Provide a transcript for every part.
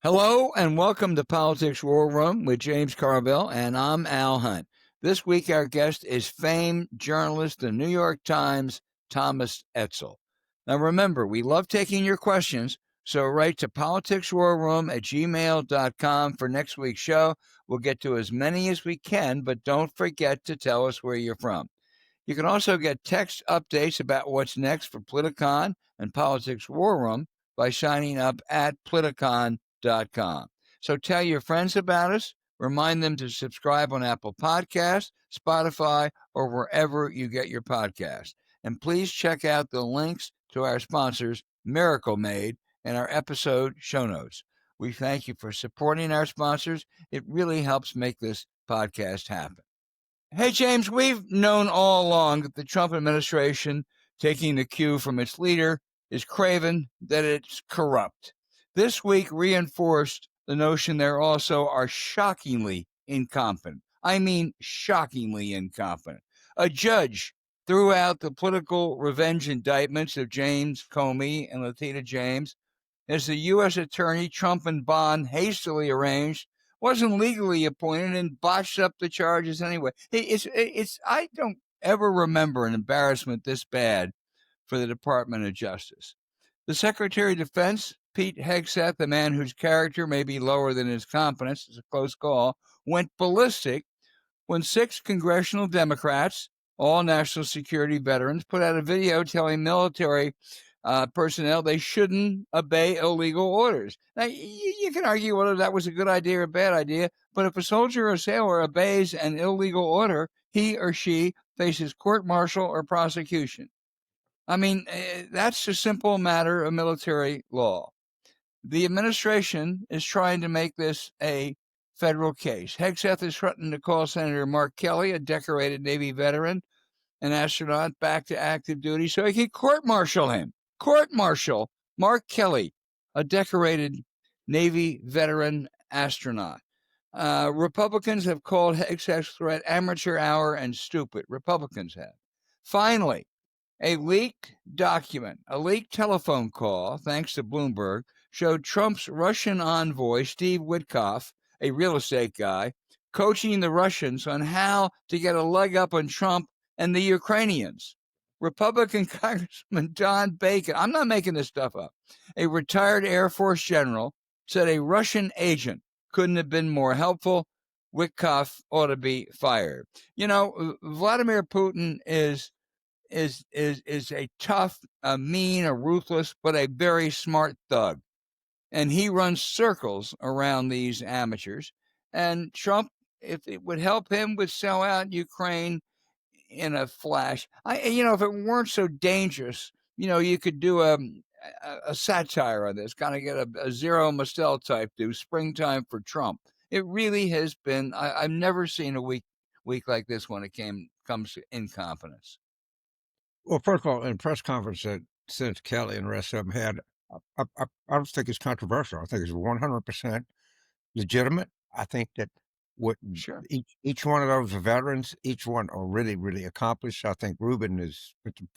Hello and welcome to Politics War Room with James Carville, and I'm Al Hunt. This week our guest is famed journalist of the New York Times, Tom Edsall. Now remember, we love taking your questions, so write to politicswarroom@gmail.com for next week's show. We'll get to as many as we can, but don't forget to tell us where you're from. You can also get text updates about what's next for Politicon and Politics War Room by signing up at Politicon.com. So tell your friends about us. Remind them to subscribe on Apple Podcasts, Spotify, or wherever you get your podcasts. And please check out the links to our sponsors, Miracle Made, and our episode show notes. We thank you for supporting our sponsors. It really helps make this podcast happen. Hey, James, we've known all along that the Trump administration, taking the cue from its leader, is craven, that it's corrupt. This week reinforced the notion they also are shockingly incompetent. I mean, shockingly incompetent. A judge threw out the political revenge indictments of James Comey and Letitia James as the U.S. attorney Trump and Bond hastily arranged wasn't legally appointed and botched up the charges anyway. I don't ever remember an embarrassment this bad for the Department of Justice. The Secretary of Defense, Pete Hegseth, a man whose character may be lower than his competence, it's a close call, went ballistic when 6 congressional Democrats, all national security veterans, put out a video telling military personnel they shouldn't obey illegal orders. Now, you can argue whether that was a good idea or a bad idea, but if a soldier or sailor obeys an illegal order, he or she faces court-martial or prosecution. I mean, that's a simple matter of military law. The administration is trying to make this a federal case. Hegseth is threatening to call Senator Mark Kelly, a decorated Navy veteran, an astronaut, back to active duty so he can court-martial him. Court-martial Mark Kelly, a decorated Navy veteran astronaut. Republicans have called Hegseth's threat amateur hour and stupid. Republicans have. Finally, a leaked document, a leaked telephone call, thanks to Bloomberg, showed Trump's Russian envoy, Steve Witkoff, a real estate guy, coaching the Russians on how to get a leg up on Trump and the Ukrainians. Republican Congressman Don Bacon, I'm not making this stuff up, a retired Air Force general, said a Russian agent couldn't have been more helpful. Witkoff ought to be fired. You know, Vladimir Putin is a tough, mean, a ruthless, but a very smart thug. And he runs circles around these amateurs. And Trump, if it would help him, would sell out Ukraine in a flash. If it weren't so dangerous, you could do a satire on this, kind of get a Zero Mostel type, do Springtime for Trump. It really has been, I've never seen a week like this when it comes to incompetence. Well, first of all, in a press conference that Senator Kelly and the rest of them had, I don't think it's controversial. I think it's 100% legitimate. I think that each one of those veterans, each one are really, really accomplished. I think Rubin is at the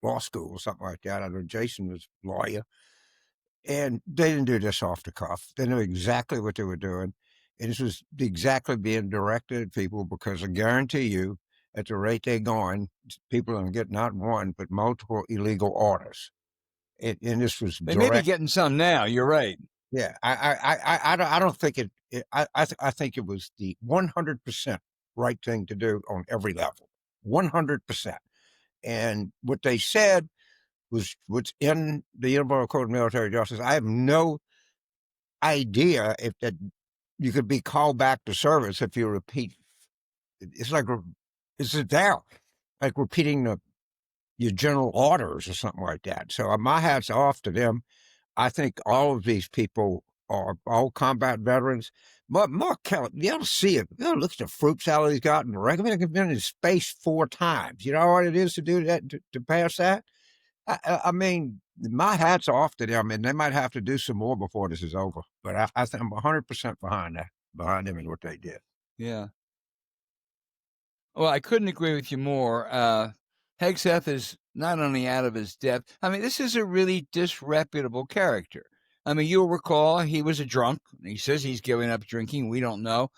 law school or something like that. I know Jason was a lawyer. And they didn't do this off the cuff. They knew exactly what they were doing. And this was exactly being directed at people because I guarantee you, at the rate they're going, people are going to get not one, but multiple illegal orders. And this was they may be getting some now. You're right. Yeah, I don't think it. I think it was the 100% right thing to do on every level, 100%. And what they said was what's in the Universal Code of Military Justice. I have no idea if that you could be called back to service if you repeat. It's like like repeating your general orders or something like that. So my hat's off to them. I think all of these people are all combat veterans. But Mark Kelly, you ought to see it. Look at the fruit salad he's gotten. I recommend he's been in space 4 times. You know what it is to do that, to pass that? I mean, my hat's off to them, and they might have to do some more before this is over. But I think I'm 100% behind them in what they did. Yeah. Well, I couldn't agree with you more. Hegseth is not only out of his depth. I mean, this is a really disreputable character. I mean, you'll recall he was a drunk. He says he's giving up drinking. We don't know.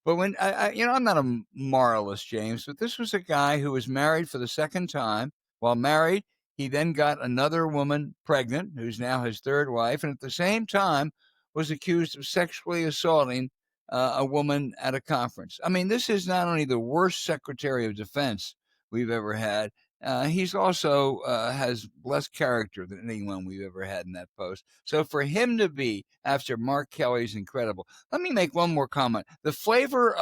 But when I'm not a moralist, James, but this was a guy who was married for the second time. While married, he then got another woman pregnant, who's now his third wife, and at the same time was accused of sexually assaulting a woman at a conference. I mean, this is not only the worst Secretary of Defense we've ever had. He's also has less character than anyone we've ever had in that post. So for him to be after Mark Kelly's incredible. Let me make one more comment. The flavor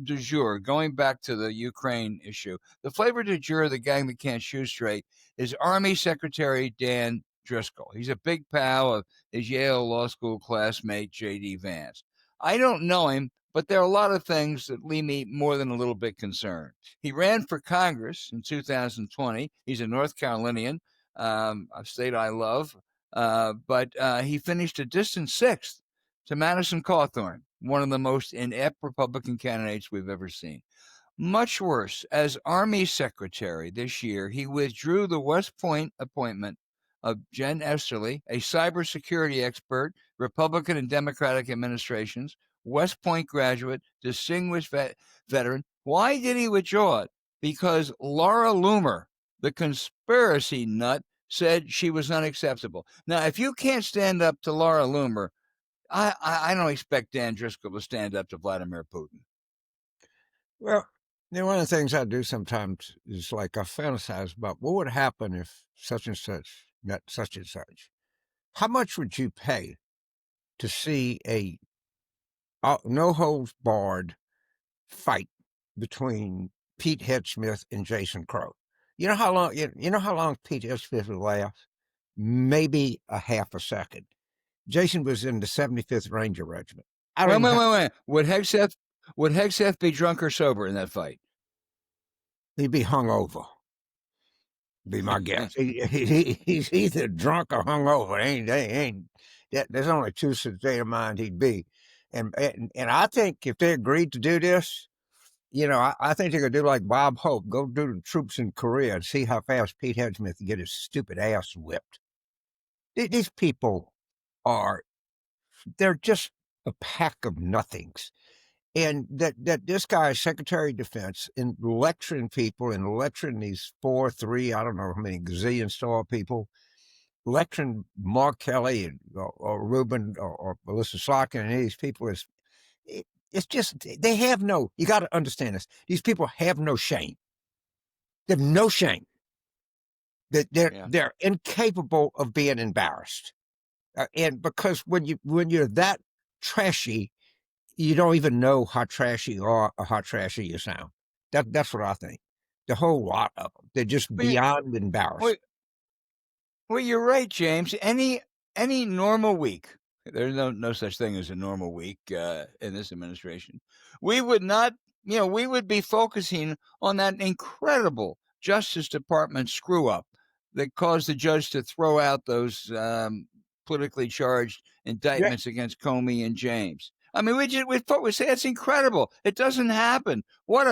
du jour, going back to the Ukraine issue, the flavor du jour of the gang that can't shoot straight is Army Secretary Dan Driscoll. He's a big pal of his Yale Law School classmate, J.D. Vance. I don't know him, but there are a lot of things that leave me more than a little bit concerned. He ran for Congress in 2020. He's a North Carolinian, a state I love, but he finished a distant sixth to Madison Cawthorn, one of the most inept Republican candidates we've ever seen. Much worse, as Army Secretary this year, he withdrew the West Point appointment of Jen Esterly, a cybersecurity expert, Republican and Democratic administrations, West Point graduate, distinguished veteran. Why did he withdraw it? Because Laura Loomer, the conspiracy nut, said she was unacceptable. Now, if you can't stand up to Laura Loomer, I don't expect Dan Driscoll to stand up to Vladimir Putin. Well, one of the things I do sometimes is like I fantasize about what would happen if such and such met such and such. How much would you pay to see a no holds barred fight between Pete Hegseth and Jason Crow? You know how long? You know how long Pete Hegseth would last? Maybe a half a second. Jason was in the 75th Ranger Regiment. Wait. Would Hegseth be drunk or sober in that fight? He'd be hungover. Be my guess. He's either drunk or hungover. There's only two state of mind he'd be. And I think if they agreed to do this, I think they could do like Bob Hope, go do the troops in Korea and see how fast Pete Hegseth can get his stupid ass whipped. These people they're just a pack of nothings. And that this guy, Secretary of Defense, in lecturing people and lecturing these 3, I don't know how many gazillion star people, lecturing Mark Kelly or Rubin or Melissa Slotkin and these people it's just, they have no, you got to understand this. These people have no shame. They have no shame. They're incapable of being embarrassed. And because when you're that trashy, you don't even know how trashy you are or how trashy you sound. That's what I think. The whole lot of them, they're just beyond embarrassed. Well, you're right, James. Any normal week, there's no such thing as a normal week in this administration. We would not, we would be focusing on that incredible Justice Department screw up that caused the judge to throw out those politically charged indictments against Comey and James. I mean, we say that's incredible. It doesn't happen. What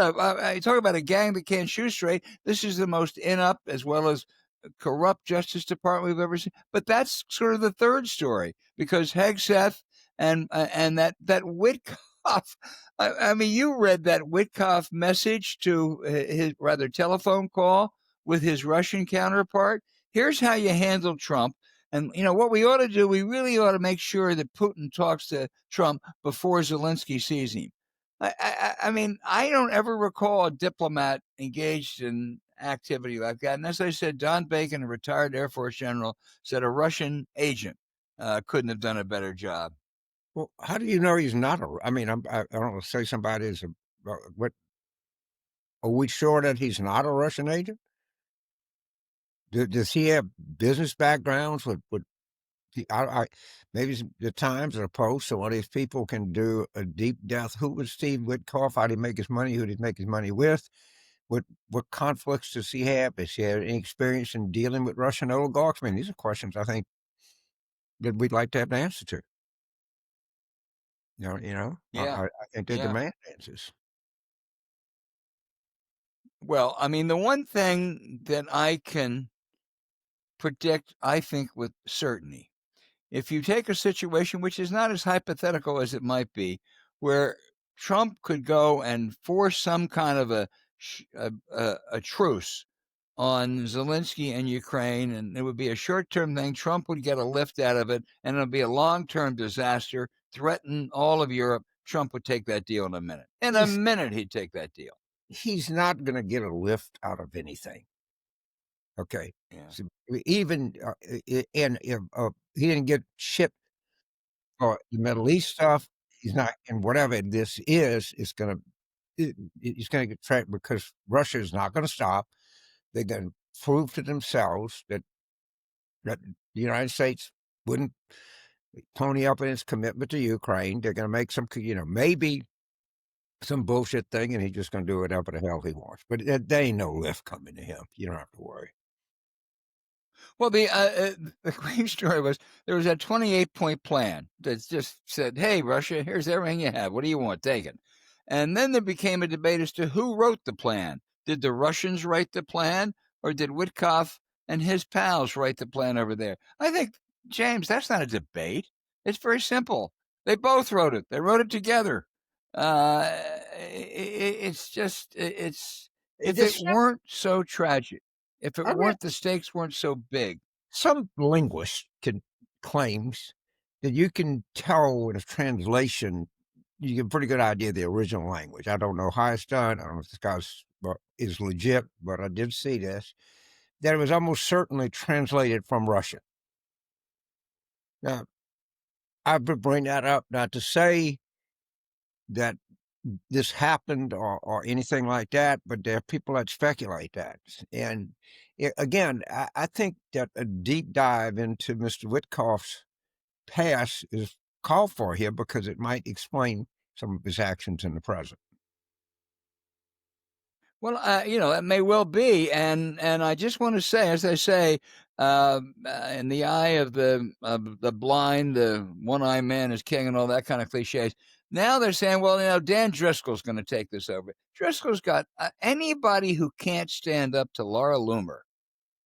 you talk about a gang that can't shoot straight. This is the most inept as well as corrupt Justice Department we've ever seen. But that's sort of the third story because Hegseth and that Witkoff. I mean, you read that Witkoff message to his rather telephone call with his Russian counterpart. Here's how you handle Trump. And, what we ought to do, we really ought to make sure that Putin talks to Trump before Zelensky sees him. I mean, I don't ever recall a diplomat engaged in activity like that. And as I said, Don Bacon, a retired Air Force general, said a Russian agent couldn't have done a better job. Well, how do you know he's not I don't know, say somebody is what? Are we sure that he's not a Russian agent? Does he have business backgrounds with maybe the Times or the Post or one of these people can do a deep depth? Who was Steve Witkoff? How did he make his money? Who did he make his money with? What conflicts does he have? Does he have any experience in dealing with Russian oligarchs? I mean, these are questions I think that we'd like to have the answer to. I think they demand answers. Well, I mean, the one thing that I can predict, I think with certainty, if you take a situation which is not as hypothetical as it might be, where Trump could go and force some kind of a truce on Zelensky and Ukraine, and it would be a short-term thing. Trump would get a lift out of it, and it'll be a long-term disaster, threaten all of Europe. Trump would take that deal in a minute. In a He's minute, he'd take that deal. he's not going to get a lift out of anything. Okay, Yeah. so even and if he didn't get shit for the Middle East stuff, he's not, and whatever this is going to it's going to get tracked because Russia is not going to stop. They're going to prove to themselves that the United States wouldn't pony up in its commitment to Ukraine. They're going to make some, maybe some bullshit thing, and he's just going to do whatever the hell he wants. But there ain't no lift coming to him. You don't have to worry. Well, the great story was there was a 28-point plan that just said, "Hey, Russia, here's everything you have. What do you want? Take it." And then there became a debate as to who wrote the plan. Did the Russians write the plan, or did Witkoff and his pals write the plan over there? I think, James, that's not a debate. It's very simple. They both wrote it. They wrote it together. It's just it's if it This weren't so tragic, if it I read weren't the stakes weren't so big. some linguist claims that you can tell in a translation, you get a pretty good idea of the original language. I don't know how it's done. I don't know if this guy's is legit, but I did see this, that it was almost certainly translated from Russian. Now, I would bring that up not to say that this happened or anything like that, but there are people that speculate that. And again, I think that a deep dive into Mr. Witkoff's past is called for here because it might explain some of his actions in the present. Well, it may well be, and I just want to say, as I say, in the eye of the blind, the one-eyed man is king, and all that kind of cliches. Now they're saying, well, Dan Driscoll's going to take this over. Driscoll's got anybody who can't stand up to Laura Loomer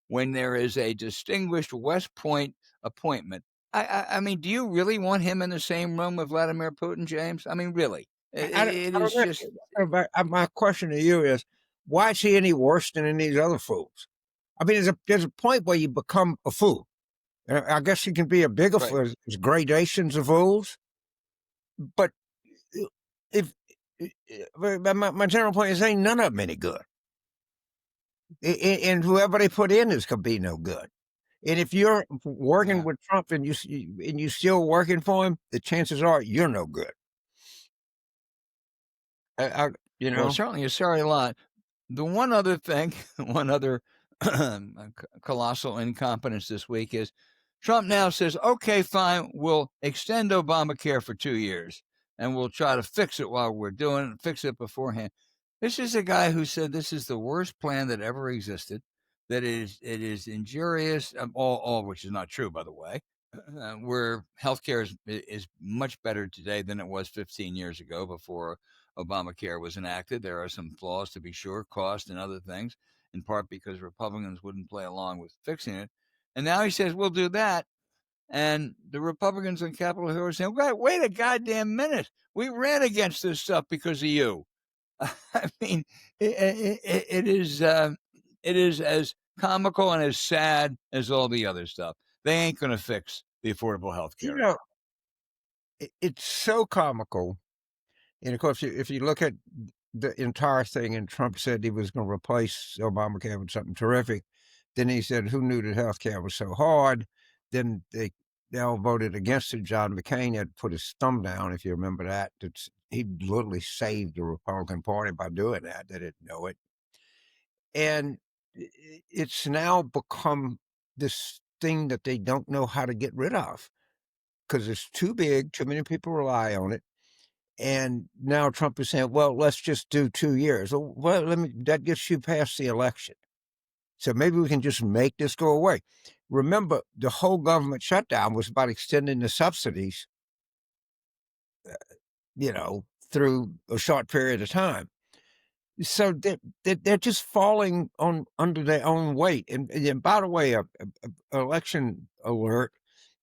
when there is a distinguished West Point appointment. I mean, do you really want him in the same room with Vladimir Putin, James? I mean, really? It I is don't know. just My question to you is, why is he any worse than any of these other fools? I mean, there's a point where you become a fool. I guess you can be a bigger right. fool. There's gradations of fools. But if my general point is, ain't none of them any good. And whoever they put in is going to be no good. And if you're working Yeah. with Trump and you still working for him, the chances are you're no good. You Well, know, certainly a sorry lot. The one other thing, one other colossal incompetence this week is Trump now says, okay, fine, we'll extend Obamacare for 2 years and we'll try to fix it while we're doing it, fix it beforehand. This is a guy who said this is the worst plan that ever existed, that it is injurious, all which is not true, by the way. Where healthcare is much better today than it was 15 years ago before Obamacare was enacted. There are some flaws, to be sure, cost and other things, in part because Republicans wouldn't play along with fixing it. And now he says, we'll do that. And the Republicans on Capitol Hill are saying, wait a goddamn minute. We ran against this stuff because of you. I mean, it is as comical and as sad as all the other stuff. They ain't going to fix the Affordable Health you Care know, Act. it's so comical. And of course, if you look at the entire thing, and Trump said he was going to replace Obamacare with something terrific, then he said, "Who knew that health care was so hard?" Then they all voted against it. John McCain had put his thumb down, if you remember that. He literally saved the Republican Party by doing that. They didn't know it, and it's now become this thing that they don't know how to get rid of because it's too big. Too many people rely on it. And now Trump is saying, well, let's just do 2 years. Well, that gets you past the election. So maybe we can just make this go away. Remember, the whole government shutdown was about extending the subsidies, through a short period of time. So they're just falling under their own weight. And by the way, election alert,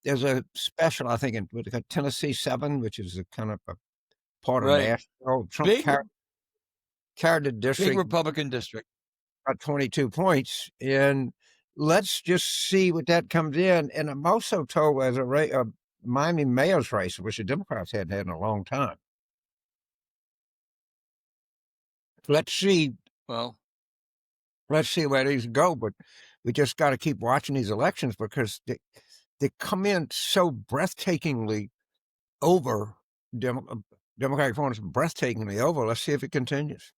there's a special, I think, in Tennessee 7, which is a kind of a part of Right. Nashville. Trump Big, carried the big district Republican district. by 22 points. And let's just see what that comes in. And I'm also told as a Miami mayor's race, which the Democrats hadn't had in a long time. Let's see Well, where these go. But we just got to keep watching these elections because they come in so breathtakingly over. Democratic opponents breathtakingly over. Let's see if it continues.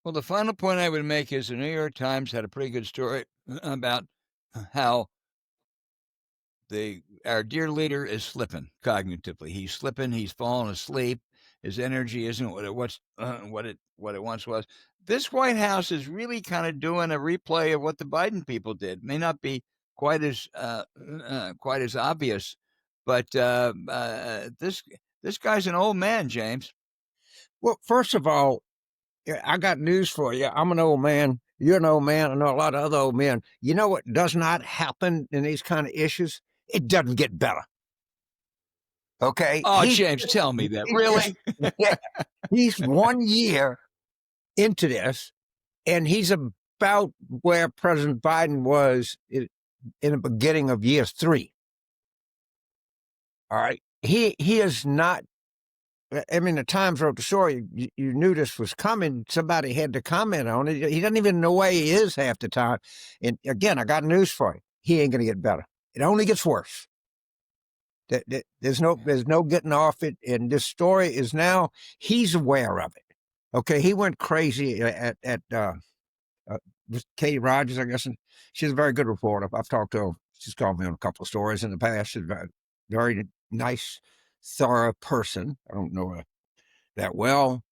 well, the final point I would make is the New York Times had a pretty good story about how our dear leader is slipping cognitively. He's slipping. He's falling asleep. His energy isn't what it once was. This White House is really kind of doing a replay of what the Biden people did. May not be quite as obvious, but this guy's an old man, James. Well, first of all, I got news for you. I'm an old man. You're an old man. I know a lot of other old men. You know what does not happen in these kind of issues? It doesn't get better. Okay. Oh, James, tell me that. Really? He's 1 year into this, and he's about where President Biden was in the beginning of year 3. All right. He is not. I mean, the Times wrote the story. You knew this was coming. Somebody had to comment on it. He doesn't even know where he is half the time. And again, I got news for you. He ain't going to get better. It only gets worse. There's no getting off it. And this story is now, he's aware of it. Okay. He went crazy at Katie Rogers, I guess. And she's a very good reporter. I've talked to her. She's called me on a couple of stories in the past. She's a very nice, thorough person. I don't know her that well.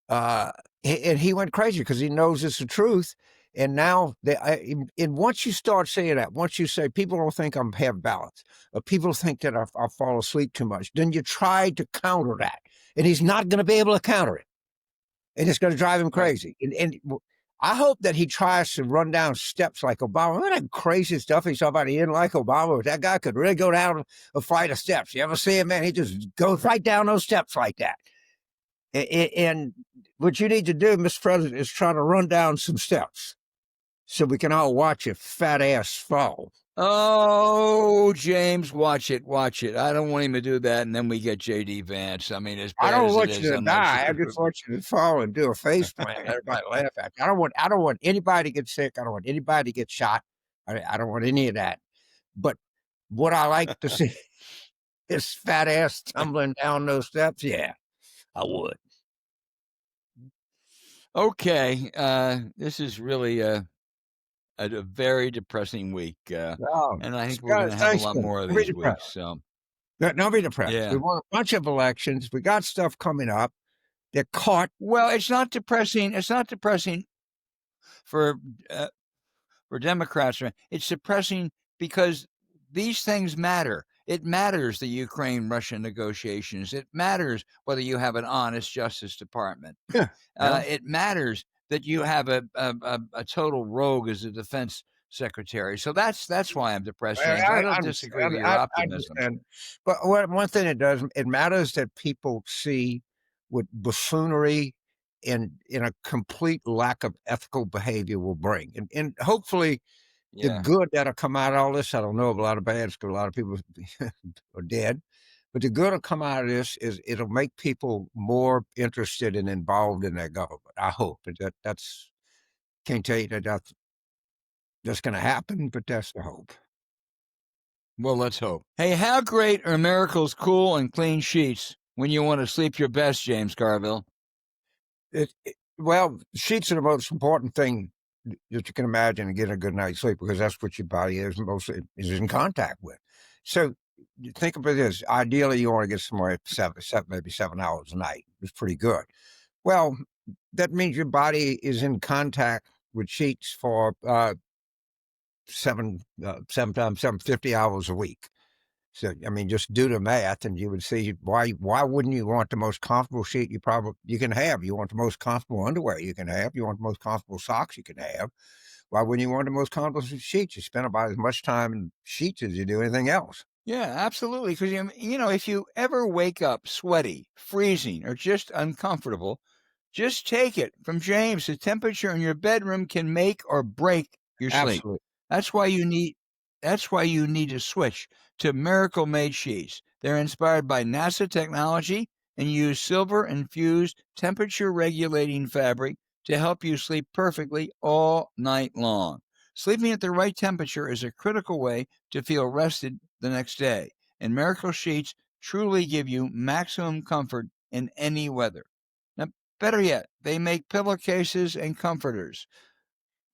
And he went crazy because he knows it's the truth. And now, and once you start saying that, once you say people don't think I'm have balance, or people think that I fall asleep too much, then you try to counter that, and he's not going to be able to counter it, and it's going to drive him crazy. And I hope that he tries to run down steps like Obama. Remember that crazy stuff he saw about he didn't like Obama, but that guy could really go down a flight of steps. You ever see him, man? He just goes right down those steps like that. And what you need to do, Mr. President, is try to run down some steps so we can all watch your fat ass fall. Oh, James, watch it. I don't want him to do that, and then we get J.D. Vance. I mean, as bad I don't as want it you is, to die. I just want you to fall and do a face plant. Everybody laugh at you. I don't want anybody to get sick. I don't want anybody to get shot. I don't want any of that. But would I like to see his fat ass tumbling down those steps? Yeah, I would. Okay, this is really a very depressing week, and I think we're going to have a lot more of these weeks. So, don't be depressed. Yeah. We want a bunch of elections. We got stuff coming up. They're caught. Well, it's not depressing. It's not depressing for Democrats. It's depressing because these things matter. It matters, the Ukraine-Russia negotiations. It matters whether you have an honest Justice Department. It matters that you have a total rogue as a defense secretary. So that's why I'm depressed, James. I don't disagree with your optimism. But one thing it does, it matters that people see what buffoonery and in a complete lack of ethical behavior will bring. And hopefully the good that'll come out of all this, I don't know of a lot of bad because a lot of people are dead. But the good will come out of this is it'll make people more interested and involved in their government. I hope. That's can't tell you that that's going to happen, but that's the hope. Well, let's hope. Hey, how great are Miracle's cool and clean sheets when you want to sleep your best, James Carville? Well, sheets are the most important thing that you can imagine to get a good night's sleep because that's what your body is mostly is in contact with. So think about this. Ideally, you want to get somewhere maybe 7 hours a night. It's pretty good. Well, that means your body is in contact with sheets for 750 hours a week. So, I mean, just do the math and you would see why wouldn't you want the most comfortable sheet you can have? You want the most comfortable underwear you can have. You want the most comfortable socks you can have. Why wouldn't you want the most comfortable sheets? You spend about as much time in sheets as you do anything else. Yeah, absolutely. Because if you ever wake up sweaty, freezing, or just uncomfortable, just take it from James. The temperature in your bedroom can make or break your sleep. Absolutely. That's why you need that's why you need to switch to Miracle Made sheets. They're inspired by NASA technology and use silver infused temperature regulating fabric to help you sleep perfectly all night long. Sleeping at the right temperature is a critical way to feel rested the next day, and Miracle sheets truly give you maximum comfort in any weather. Now, better yet, they make pillowcases and comforters.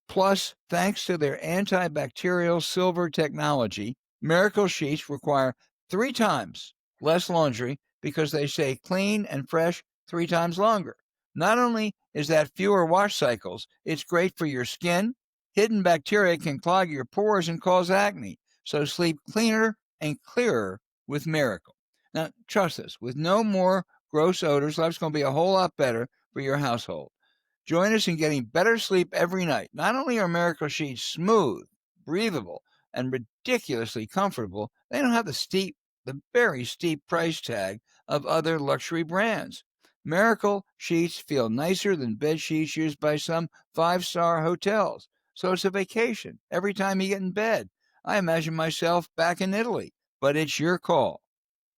Plus, thanks to their antibacterial silver technology, Miracle sheets require 3 times less laundry because they stay clean and fresh 3 times longer. Not only is that fewer wash cycles, it's great for your skin. Hidden bacteria can clog your pores and cause acne, so sleep cleaner and clearer with Miracle. Now, trust us, with no more gross odors, life's going to be a whole lot better for your household. Join us in getting better sleep every night. Not only are Miracle sheets smooth, breathable, and ridiculously comfortable, they don't have the very steep price tag of other luxury brands. Miracle sheets feel nicer than bed sheets used by some five-star hotels. So it's a vacation every time you get in bed. I imagine myself back in Italy, but it's your call.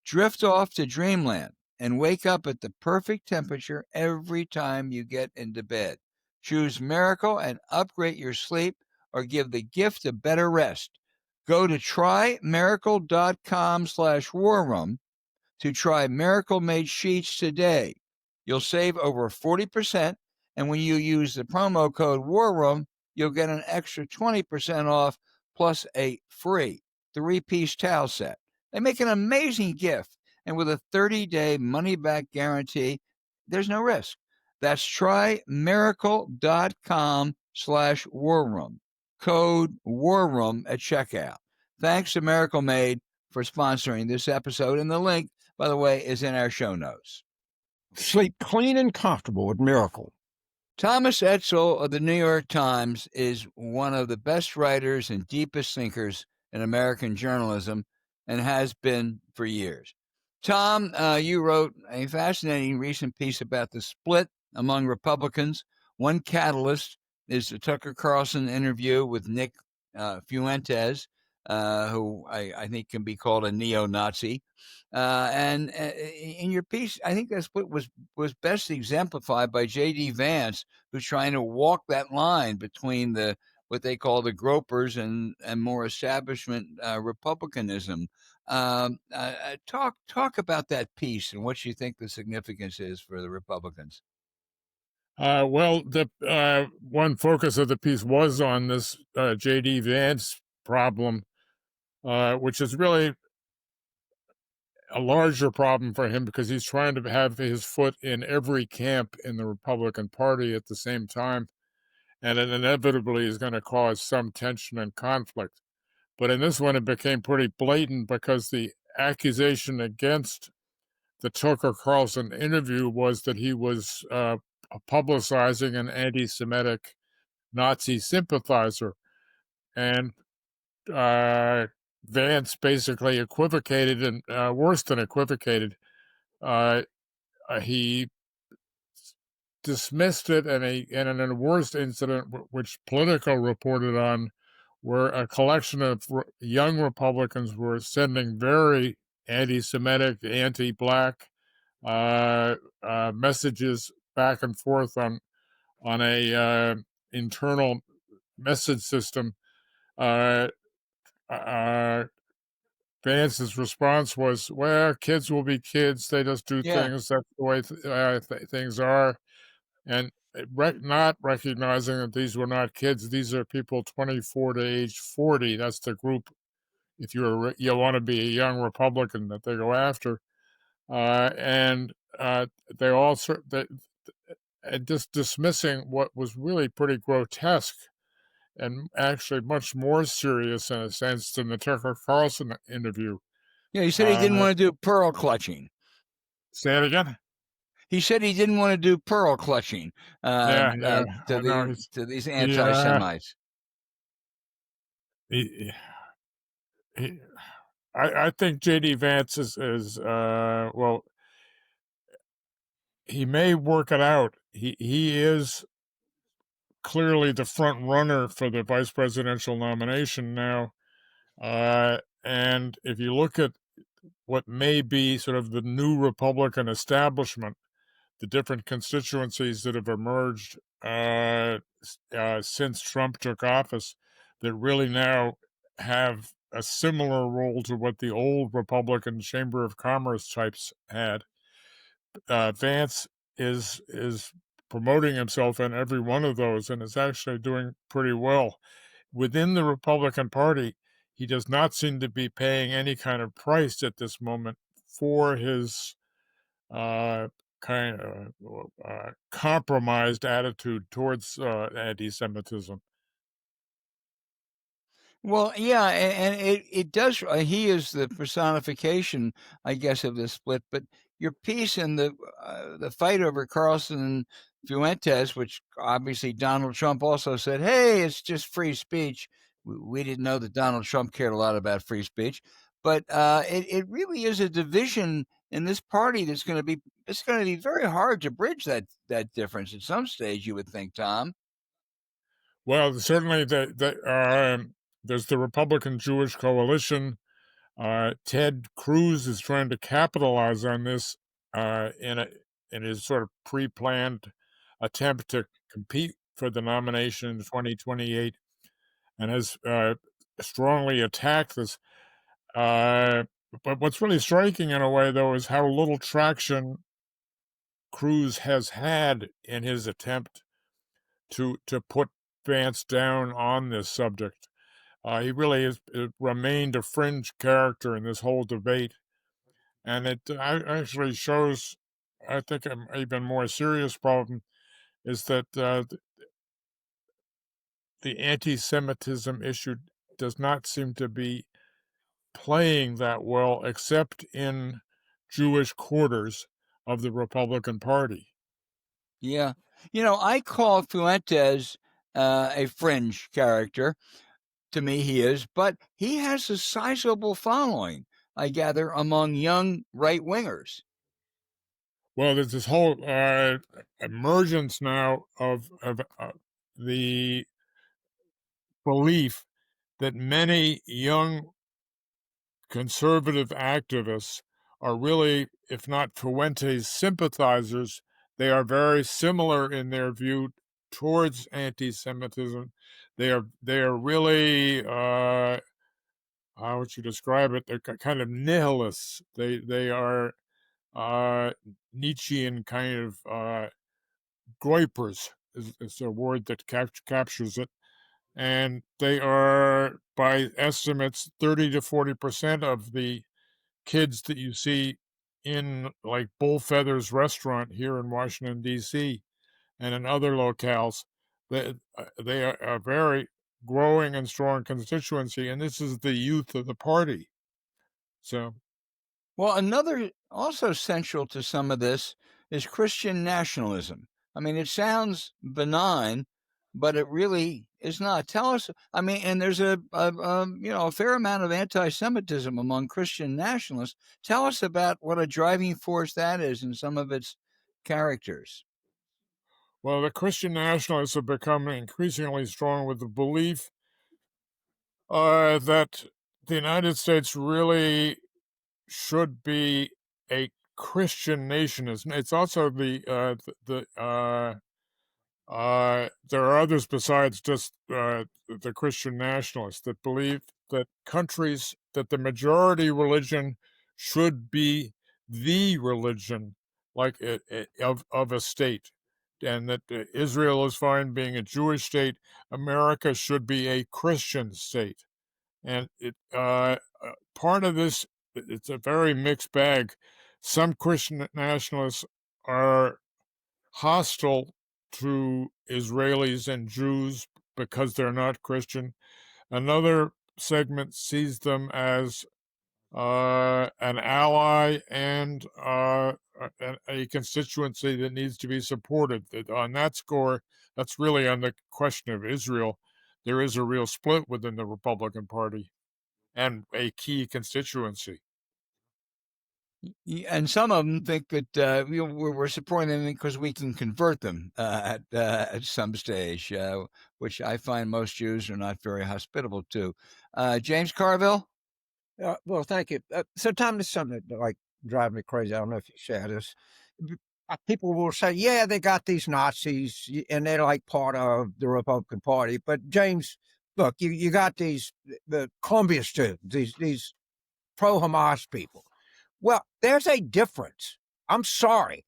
Drift off to dreamland and wake up at the perfect temperature every time you get into bed. Choose Miracle and upgrade your sleep or give the gift of better rest. Go to trymiracle.com/warroom to try Miracle Made sheets today. You'll save over 40%, and when you use the promo code War Room, you'll get an extra 20% off plus a free 3-piece towel set. They make an amazing gift, and with a 30-day money-back guarantee, there's no risk. That's trymiracle.com/War Room. Code War Room at checkout. Thanks to Miracle Made for sponsoring this episode, and the link, by the way, is in our show notes. Sleep clean and comfortable with Miracle. Thomas Edsall of the New York Times is one of the best writers and deepest thinkers in American journalism and has been for years. Tom, you wrote a fascinating recent piece about the split among Republicans. One catalyst is the Tucker Carlson interview with Nick Fuentes, who I think can be called a neo-Nazi. And in your piece, I think that's what was best exemplified by J.D. Vance, who's trying to walk that line between what they call the gropers and more establishment republicanism. Talk about that piece and what you think the significance is for the Republicans. Well, the one focus of the piece was on this J.D. Vance problem, which is really a larger problem for him because he's trying to have his foot in every camp in the Republican Party at the same time, and it inevitably is going to cause some tension and conflict. But in this one, it became pretty blatant because the accusation against the Tucker Carlson interview was that he was publicizing an anti-Semitic Nazi sympathizer. And Vance basically equivocated, and worse than equivocated, he dismissed it, and in a worst incident, which Politico reported on, where a collection of young Republicans were sending very anti-Semitic, anti-Black messages back and forth on a internal message system. Vance's response was, "Well, kids will be kids. They just do Yeah. things. That's the way things are." And not recognizing that these were not kids. These are people 24 to age 40. That's the group, if you want to be a young Republican, that they go after. And they also just dismissing what was really pretty grotesque and actually much more serious in a sense than the Tucker Carlson interview. Yeah, he said he didn't want to do pearl clutching. Say it again. He said he didn't want to do pearl clutching Yeah, to I know. these He, anti-Semites. he, he, I think J.D. Vance is well, he may work it out. He is clearly the front runner for the vice presidential nomination now. And if you look at what may be sort of the new Republican establishment, the different constituencies that have emerged since Trump took office, that really now have a similar role to what the old Republican Chamber of Commerce types had. Vance is promoting himself in every one of those, and is actually doing pretty well. Within the Republican Party, he does not seem to be paying any kind of price at this moment for his kind of compromised attitude towards anti-Semitism. Well, yeah, and it does. He is the personification, I guess, of this split. But your piece in the fight over Carlson and Fuentes, which obviously Donald Trump also said, "Hey, it's just free speech." We didn't know that Donald Trump cared a lot about free speech, but it really is a division in this party that's going to be. It's going to be very hard to bridge that difference at some stage. You would think, Tom. Well, certainly there's the Republican Jewish Coalition. Ted Cruz is trying to capitalize on this in his sort of pre-planned attempt to compete for the nomination in 2028, and has strongly attacked this. But what's really striking in a way, though, is how little traction Cruz has had in his attempt to put Vance down on this subject. He really has remained a fringe character in this whole debate, and it actually shows, I think, an even more serious problem is that the anti-Semitism issue does not seem to be playing that well, except in Jewish quarters of the Republican Party. Yeah. I call Fuentes a fringe character. To me, he is, but he has a sizable following, I gather, among young right wingers. Well, there's this whole emergence now of the belief that many young conservative activists are really, if not Fuentes sympathizers, they are very similar in their view towards anti-Semitism. They are really how would you describe it? They're kind of nihilists. They are Nietzschean kind of groypers is a word that captures it. And they are, by estimates, 30 to 40% of the kids that you see in like Bullfeather's restaurant here in Washington, D.C., and in other locales. They are a very growing and strong constituency, and this is the youth of the party. So, Well, another also central to some of this is Christian nationalism. I mean, it sounds benign, but it really is not. Tell us. I mean, and there's a fair amount of anti-Semitism among Christian nationalists. Tell us about what a driving force that is in some of its characters. well, the Christian nationalists have become increasingly strong with the belief that the United States really should be a Christian nation. It's also there are others besides just the Christian nationalists that believe that countries, that the majority religion should be the religion, like of a state, and that Israel is fine being a Jewish state. America should be a Christian state, and part of this, it's a very mixed bag. Some Christian nationalists are hostile to Israelis and Jews because they're not Christian. Another segment sees them as an ally and a constituency that needs to be supported. On that score, that's really on the question of Israel. there is a real split within the Republican Party and a key constituency. And some of them think that we're supporting them because we can convert them at some stage, which I find most Jews are not very hospitable to. James Carville? Well, thank you. So, Tom, this is something that like drives me crazy. I don't know if you share this. People will say, "Yeah, they got these Nazis, and they're like part of the Republican Party." But James, look, you got the Columbia students, these pro-Hamas people. Well, there's a difference. I'm sorry,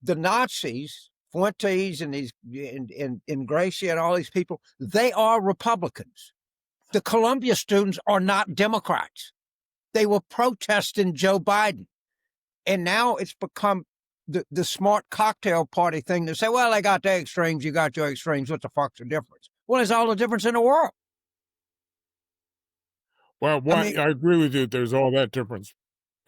the Nazis, Fuentes, and these in Gracie and all these people, they are Republicans. The Columbia students are not Democrats. They were protesting Joe Biden. And now it's become the smart cocktail party thing to say, well, they got their extremes, you got your extremes. What the fuck's the difference? Well, there's all the difference in the world. Well, I agree with you. There's all that difference.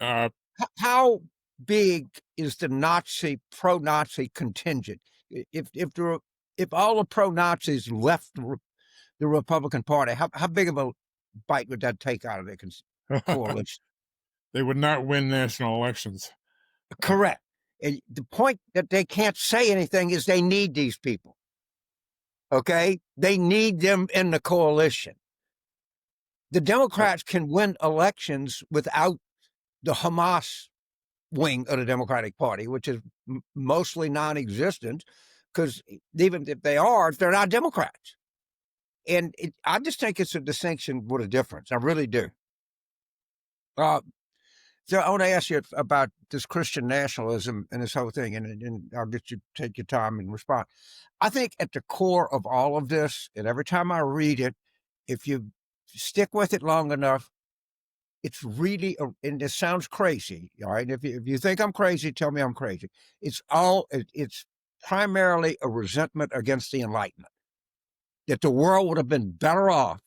How big is the pro-Nazi contingent? If all the pro-Nazis left the Republican Party, how big of a bite would that take out of their coalition? They would not win national elections. Correct. And the point that they can't say anything is they need these people. Okay? They need them in the coalition. The Democrats can win elections without the Hamas wing of the Democratic Party, which is mostly non-existent, because even if they are, they're not Democrats. And I just think it's a distinction with a difference. I really do. So I want to ask you about this Christian nationalism and this whole thing, and I'll get you take your time and respond. I think at the core of all of this, and every time I read it, if you stick with it long enough, it's really, and this sounds crazy, all right? If you think I'm crazy, tell me I'm crazy. It's primarily a resentment against the Enlightenment, that the world would have been better off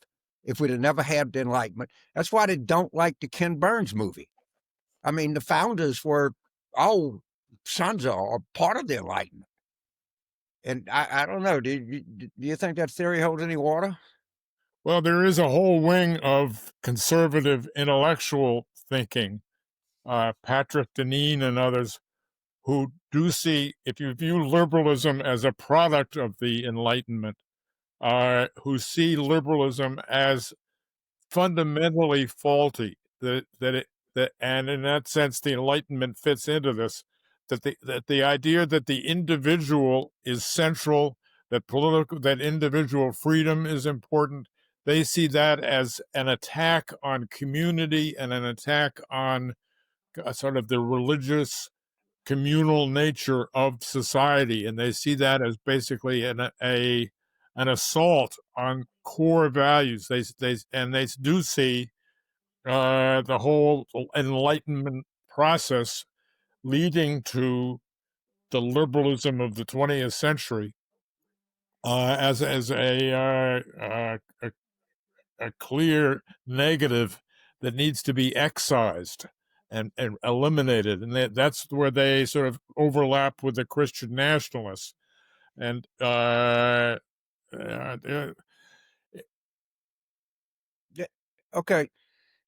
if we'd have never had the Enlightenment. That's why they don't like the Ken Burns movie. I mean, the founders were all sons or part of the Enlightenment. And I don't know, do you think that theory holds any water? Well, there is a whole wing of conservative intellectual thinking, Patrick Deneen and others, who do see, if you view liberalism as a product of the Enlightenment, who see liberalism as fundamentally faulty, and in that sense, the Enlightenment fits into this, that the idea that the individual is central, that individual freedom is important, they see that as an attack on community and an attack on sort of the religious communal nature of society, and they see that as basically an assault on core values. They do see the whole Enlightenment process leading to the liberalism of the 20th century as a clear negative that needs to be excised and eliminated. And that's where they sort of overlap with the Christian nationalists. And okay,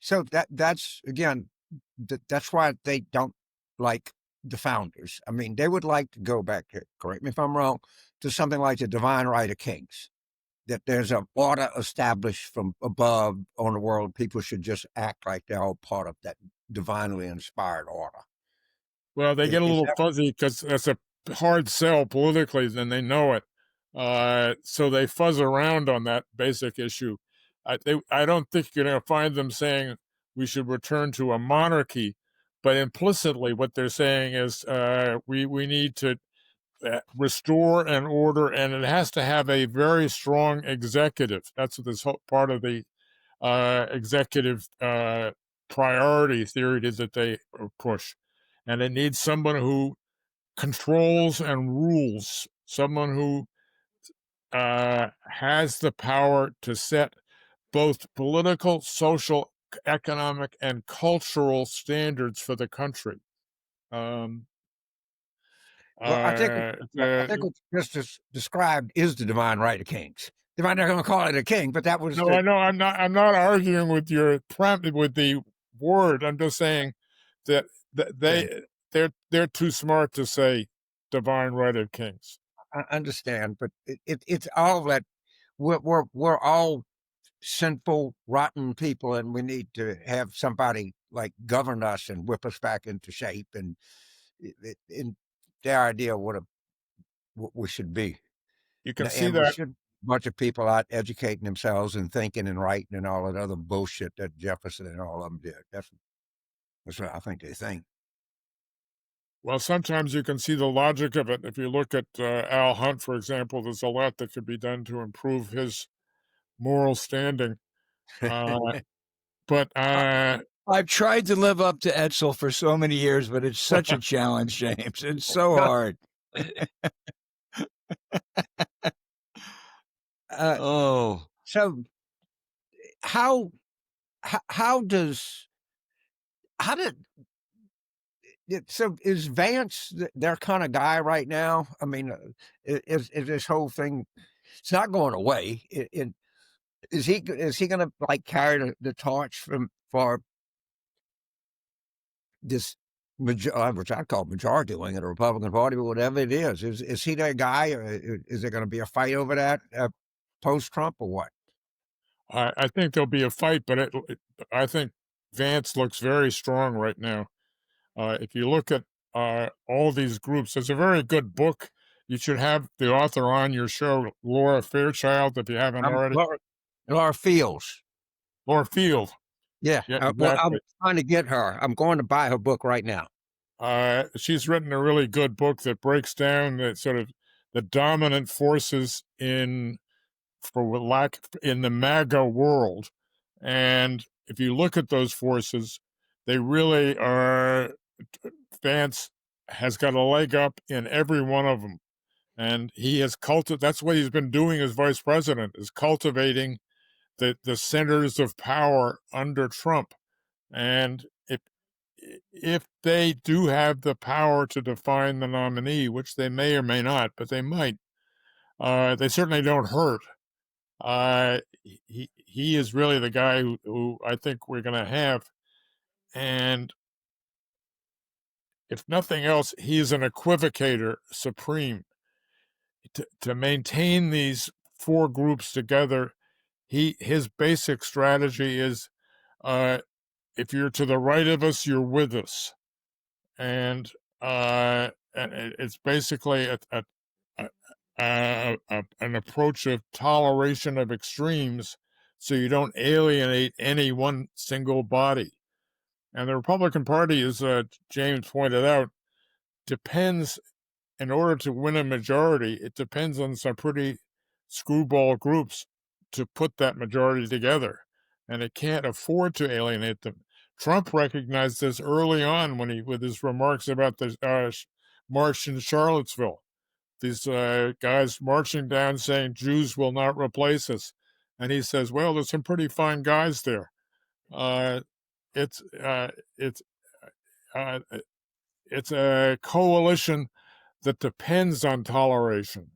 so that's again, that's why they don't like the founders. I mean, they would like to go back to, correct me if I'm wrong, to something like the divine right of kings, that there's an order established from above on the world. People should just act like they're all part of that divinely inspired order. Well, they get a little fuzzy because that's a hard sell politically, and they know it. So they fuzz around on that basic issue. I don't think you're going to find them saying we should return to a monarchy, but implicitly what they're saying is we need to restore an order, and it has to have a very strong executive. That's what this whole part of the executive priority theory is that they push. And it needs someone who controls and rules, someone who has the power to set both political, social, economic, and cultural standards for the country. Well, I think what you just described is the divine right of kings. They might not going to call it a king, but that was No, I know. I'm not arguing with your with the word. I'm just saying that they're too smart to say divine right of kings. I understand, but it's all that we're all sinful, rotten people, and we need to have somebody like govern us and whip us back into shape and in their idea of what we should be. You can see And we that. should a bunch of people out educating themselves and thinking and writing and all that other bullshit that Jefferson and all of them did. That's what I think they think. Well, sometimes you can see the logic of it. If you look at Al Hunt, for example, there's a lot that could be done to improve his moral standing. But I've tried to live up to Edsall for so many years, but it's such a challenge, James. It's so hard. Oh, So how did so is Vance their kind of guy right now? I mean, is this whole thing? It's not going away. Is he going to like carry the torch for this which I call majority wing of the Republican Party, but whatever it is he that guy? Or is there going to be a fight over that post Trump or what? I think there'll be a fight, but I think Vance looks very strong right now. If you look at all these groups, there's a very good book. You should have the author on your show, Laura Fairchild, if you haven't already. Laura Fields. Laura Field. Yeah. Yeah, Well, I'm exactly. trying to get her. I'm going to buy her book right now. She's written a really good book that breaks down the sort of the dominant forces in the MAGA world. And if you look at those forces, they really are. Vance has got a leg up in every one of them. And he has that's what he's been doing as vice president, is cultivating the centers of power under Trump. And if they do have the power to define the nominee, which they may or may not, but they might, they certainly don't hurt. He is really the guy who I think we're going to have. And if nothing else, he is an equivocator supreme. To maintain these four groups together, his basic strategy is if you're to the right of us, you're with us. And it's basically an approach of toleration of extremes so you don't alienate any one single body. And the Republican Party, as James pointed out, depends, in order to win a majority, it depends on some pretty screwball groups to put that majority together. And it can't afford to alienate them. Trump recognized this early on with his remarks about the march in Charlottesville. These guys marching down saying Jews will not replace us. And he says, well, there's some pretty fine guys there. It's a coalition that depends on toleration.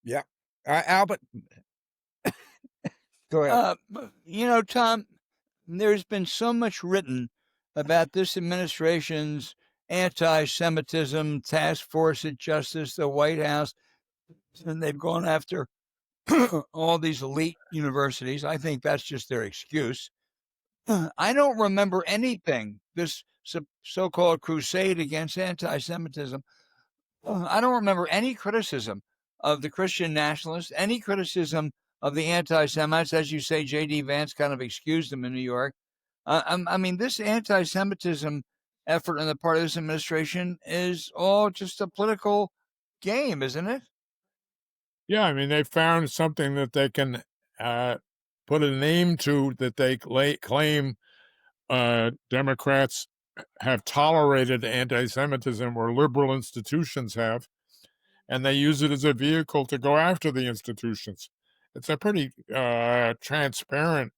Yeah. Albert, go ahead. Tom, there's been so much written about this administration's anti-Semitism task force at Justice, the White House, and they've gone after all these elite universities. I think that's just their excuse. I don't remember anything, this so-called crusade against anti-Semitism. I don't remember any criticism of the Christian nationalists, any criticism of the anti-Semites. As you say, J.D. Vance kind of excused them in New York. I mean, this anti-Semitism effort on the part of this administration is all just a political game, isn't it? Yeah, I mean, they found something that they can put a name to, that they claim Democrats have tolerated anti-Semitism, or liberal institutions have, and they use it as a vehicle to go after the institutions. It's a pretty transparent,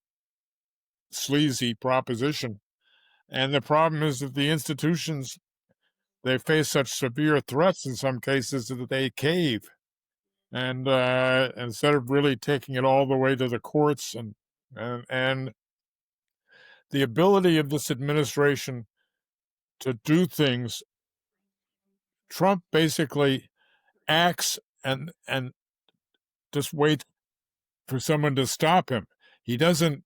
sleazy proposition. And the problem is that the institutions, they face such severe threats in some cases that they cave. and instead of really taking it all the way to the courts, and the ability of this administration to do things, Trump basically acts and just wait for someone to stop him. He doesn't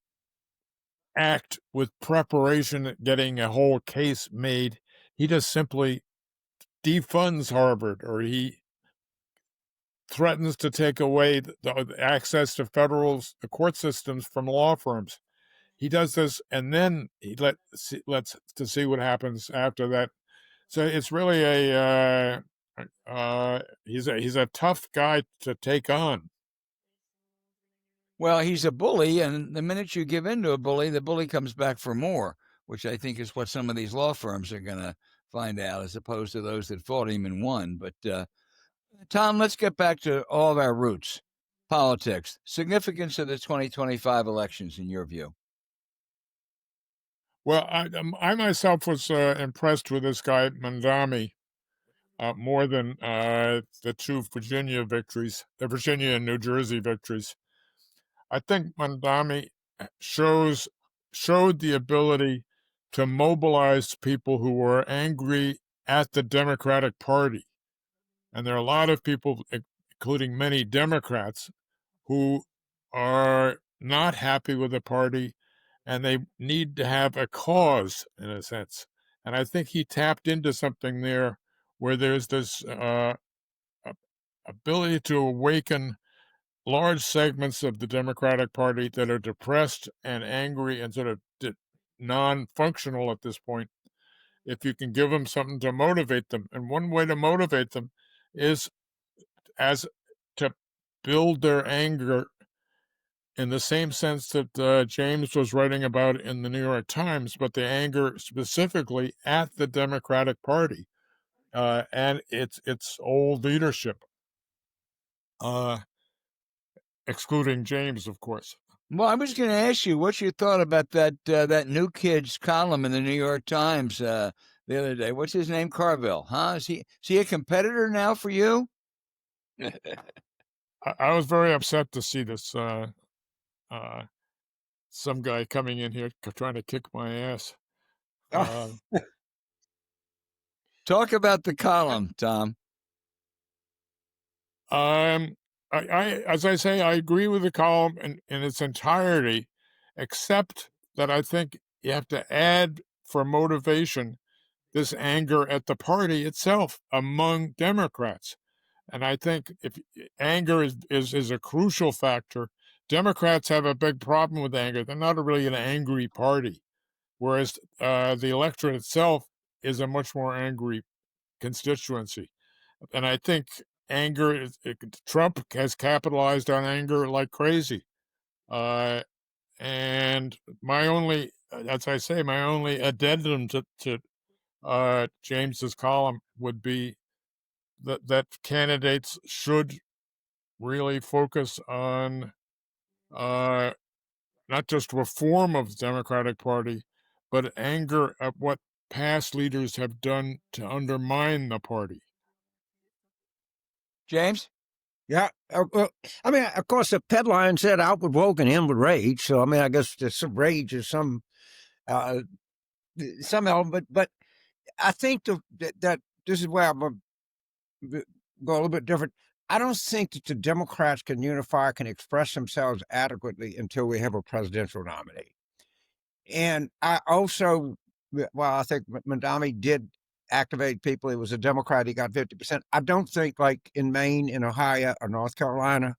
act with preparation, getting a whole case made. He just simply defunds Harvard, or he threatens to take away the access to the court systems from law firms. He does this, and then he lets to see what happens after that. So it's really he's a tough guy to take on. Well, he's a bully, and the minute you give in to a bully, the bully comes back for more, which I think is what some of these law firms are going to find out, as opposed to those that fought him and won. But Tom, let's get back to all of our roots. Politics, significance of the 2025 elections, in your view. Well, I myself was impressed with this guy Mandami more than the two Virginia victories, the Virginia and New Jersey victories. I think Mandami showed the ability to mobilize people who were angry at the Democratic Party. And there are a lot of people, including many Democrats, who are not happy with the party, and they need to have a cause, in a sense. And I think he tapped into something there where there's this ability to awaken large segments of the Democratic Party that are depressed and angry and sort of non-functional at this point. If you can give them something to motivate them, and one way to motivate them is as to build their anger in the same sense that James was writing about in the New York Times, but the anger specifically at the Democratic Party and its old leadership, excluding James, of course. Well, I was going to ask you what you thought about that new kid's column in the New York Times the other day. What's his name? Carville, huh? Is he a competitor now for you? I was very upset to see this some guy coming in here trying to kick my ass. Talk about the column, Tom. I as I say, I agree with the column in its entirety, except that I think you have to add for motivation this anger at the party itself among Democrats. And I think if anger is a crucial factor, Democrats have a big problem with anger. They're not really an angry party, whereas the electorate itself is a much more angry constituency. And I think Trump has capitalized on anger like crazy. And my only, as I say, my only addendum to James's column would be that candidates should really focus on not just reform of the Democratic Party, but anger at what past leaders have done to undermine the party. James? Yeah. Well, I mean, of course, the headline said outward woke and inward rage. So, I mean, I guess there's some rage or some element, but I think that this is where I'm going to go a little bit different. I don't think that the Democrats can unify, can express themselves adequately until we have a presidential nominee. And I also, well, I think Mandami did activate people. He was a Democrat. He got 50%. I don't think like in Maine, in Ohio, or North Carolina,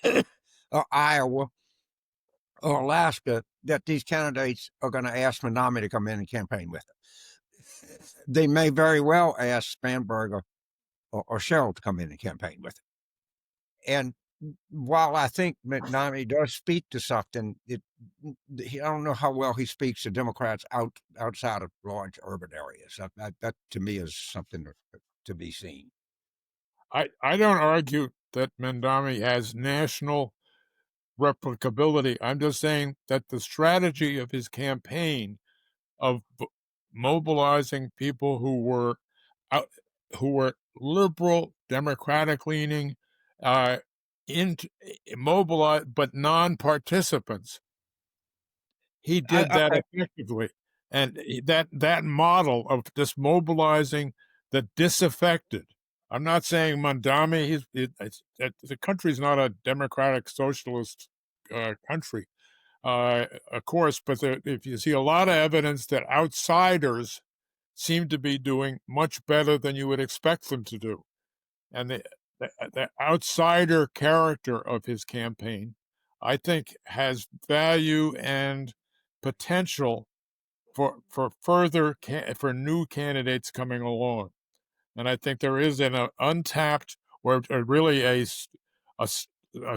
or Iowa, or Alaska, that these candidates are going to ask Mandami to come in and campaign with them. They may very well ask Spanberg or Sherrill to come in and campaign with them. And while I think Mandami does speak to something, I don't know how well he speaks to Democrats outside of large urban areas. That to me is something to be seen. I don't argue that Mandami has national replicability. I'm just saying that the strategy of his campaign of mobilizing people who were liberal, Democratic leaning, uh, mobilize, but non-participants. He did that effectively, and that model of just mobilizing the disaffected. I'm not saying Mandami. The country's not a democratic socialist country, of course, but if you see a lot of evidence that outsiders seem to be doing much better than you would expect them to do, and the outsider character of his campaign, I think, has value and potential for for new candidates coming along. And I think there is an untapped, or really a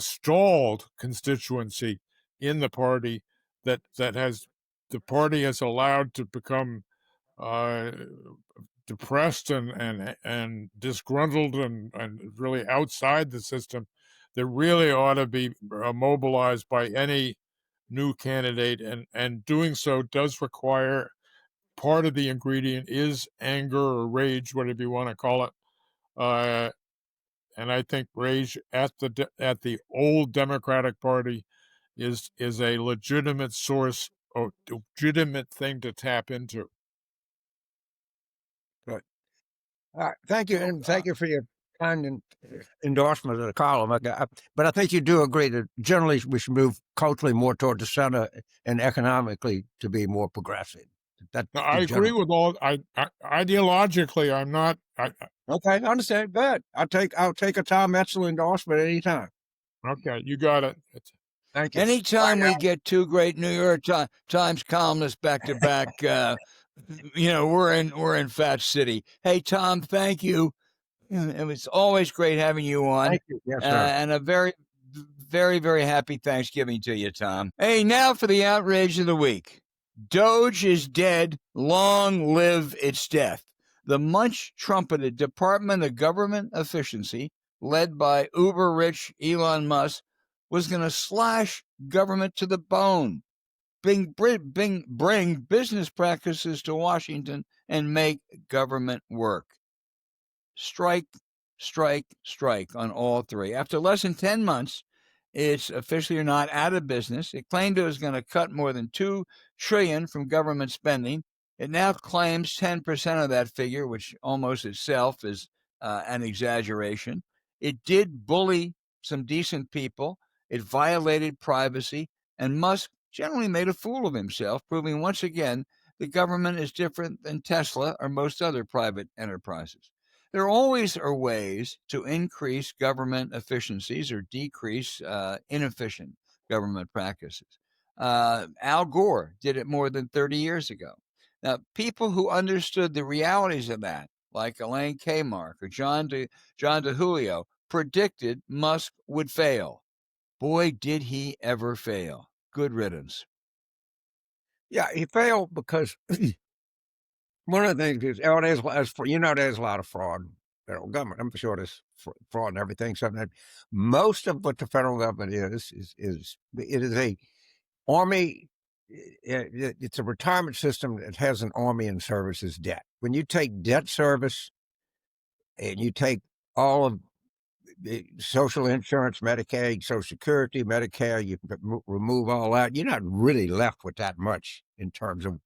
stalled constituency in the party that the party has allowed to become uh, depressed and disgruntled and really outside the system, that really ought to be mobilized by any new candidate, and doing so does require, part of the ingredient is anger or rage, whatever you want to call it. And I think rage at the old Democratic Party is a legitimate source, or legitimate thing to tap into. Right. All right. Thank you, and thank you for your kind endorsement of the column. But I think you do agree that generally we should move culturally more toward the center and economically to be more progressive. I agree with all. Ideologically, I'm not. Okay, I understand. Good. I'll take a Tom Edsall endorsement anytime. Okay, you got it. Thank you. Anytime we get two great New York Times columnists back to back, we're in Fat City. Hey, Tom, thank you. It was always great having you on. Thank you. Yes, sir. And a very, very, very happy Thanksgiving to you, Tom. Hey, now for the outrage of the week. Doge is dead. Long live its death. The much-trumpeted Department of Government Efficiency, led by uber-rich Elon Musk, was going to slash government to the bone, bring business practices to Washington, and make government work. Strike, strike, strike on all three. After less than 10 months, it's officially not out of business. It claimed it was going to cut more than $2 trillion from government spending. It now claims 10% of that figure, which almost itself is an exaggeration. It did bully some decent people. It violated privacy, and Musk generally made a fool of himself, proving once again the government is different than Tesla or most other private enterprises. There always are ways to increase government efficiencies or decrease inefficient government practices. Al Gore did it more than 30 years ago. Now, people who understood the realities of that, like Elaine Kmark or John DeJulio, predicted Musk would fail. Boy, did he ever fail. Good riddance. Yeah, he failed because one of the things is, there's a lot of fraud in the federal government. I'm sure there's fraud and everything. So that most of what the federal government is a army. It's a retirement system that has an army and services debt. When you take debt service and you take all of social insurance, Medicaid, Social Security, Medicare, you remove all that, you're not really left with that much in terms of,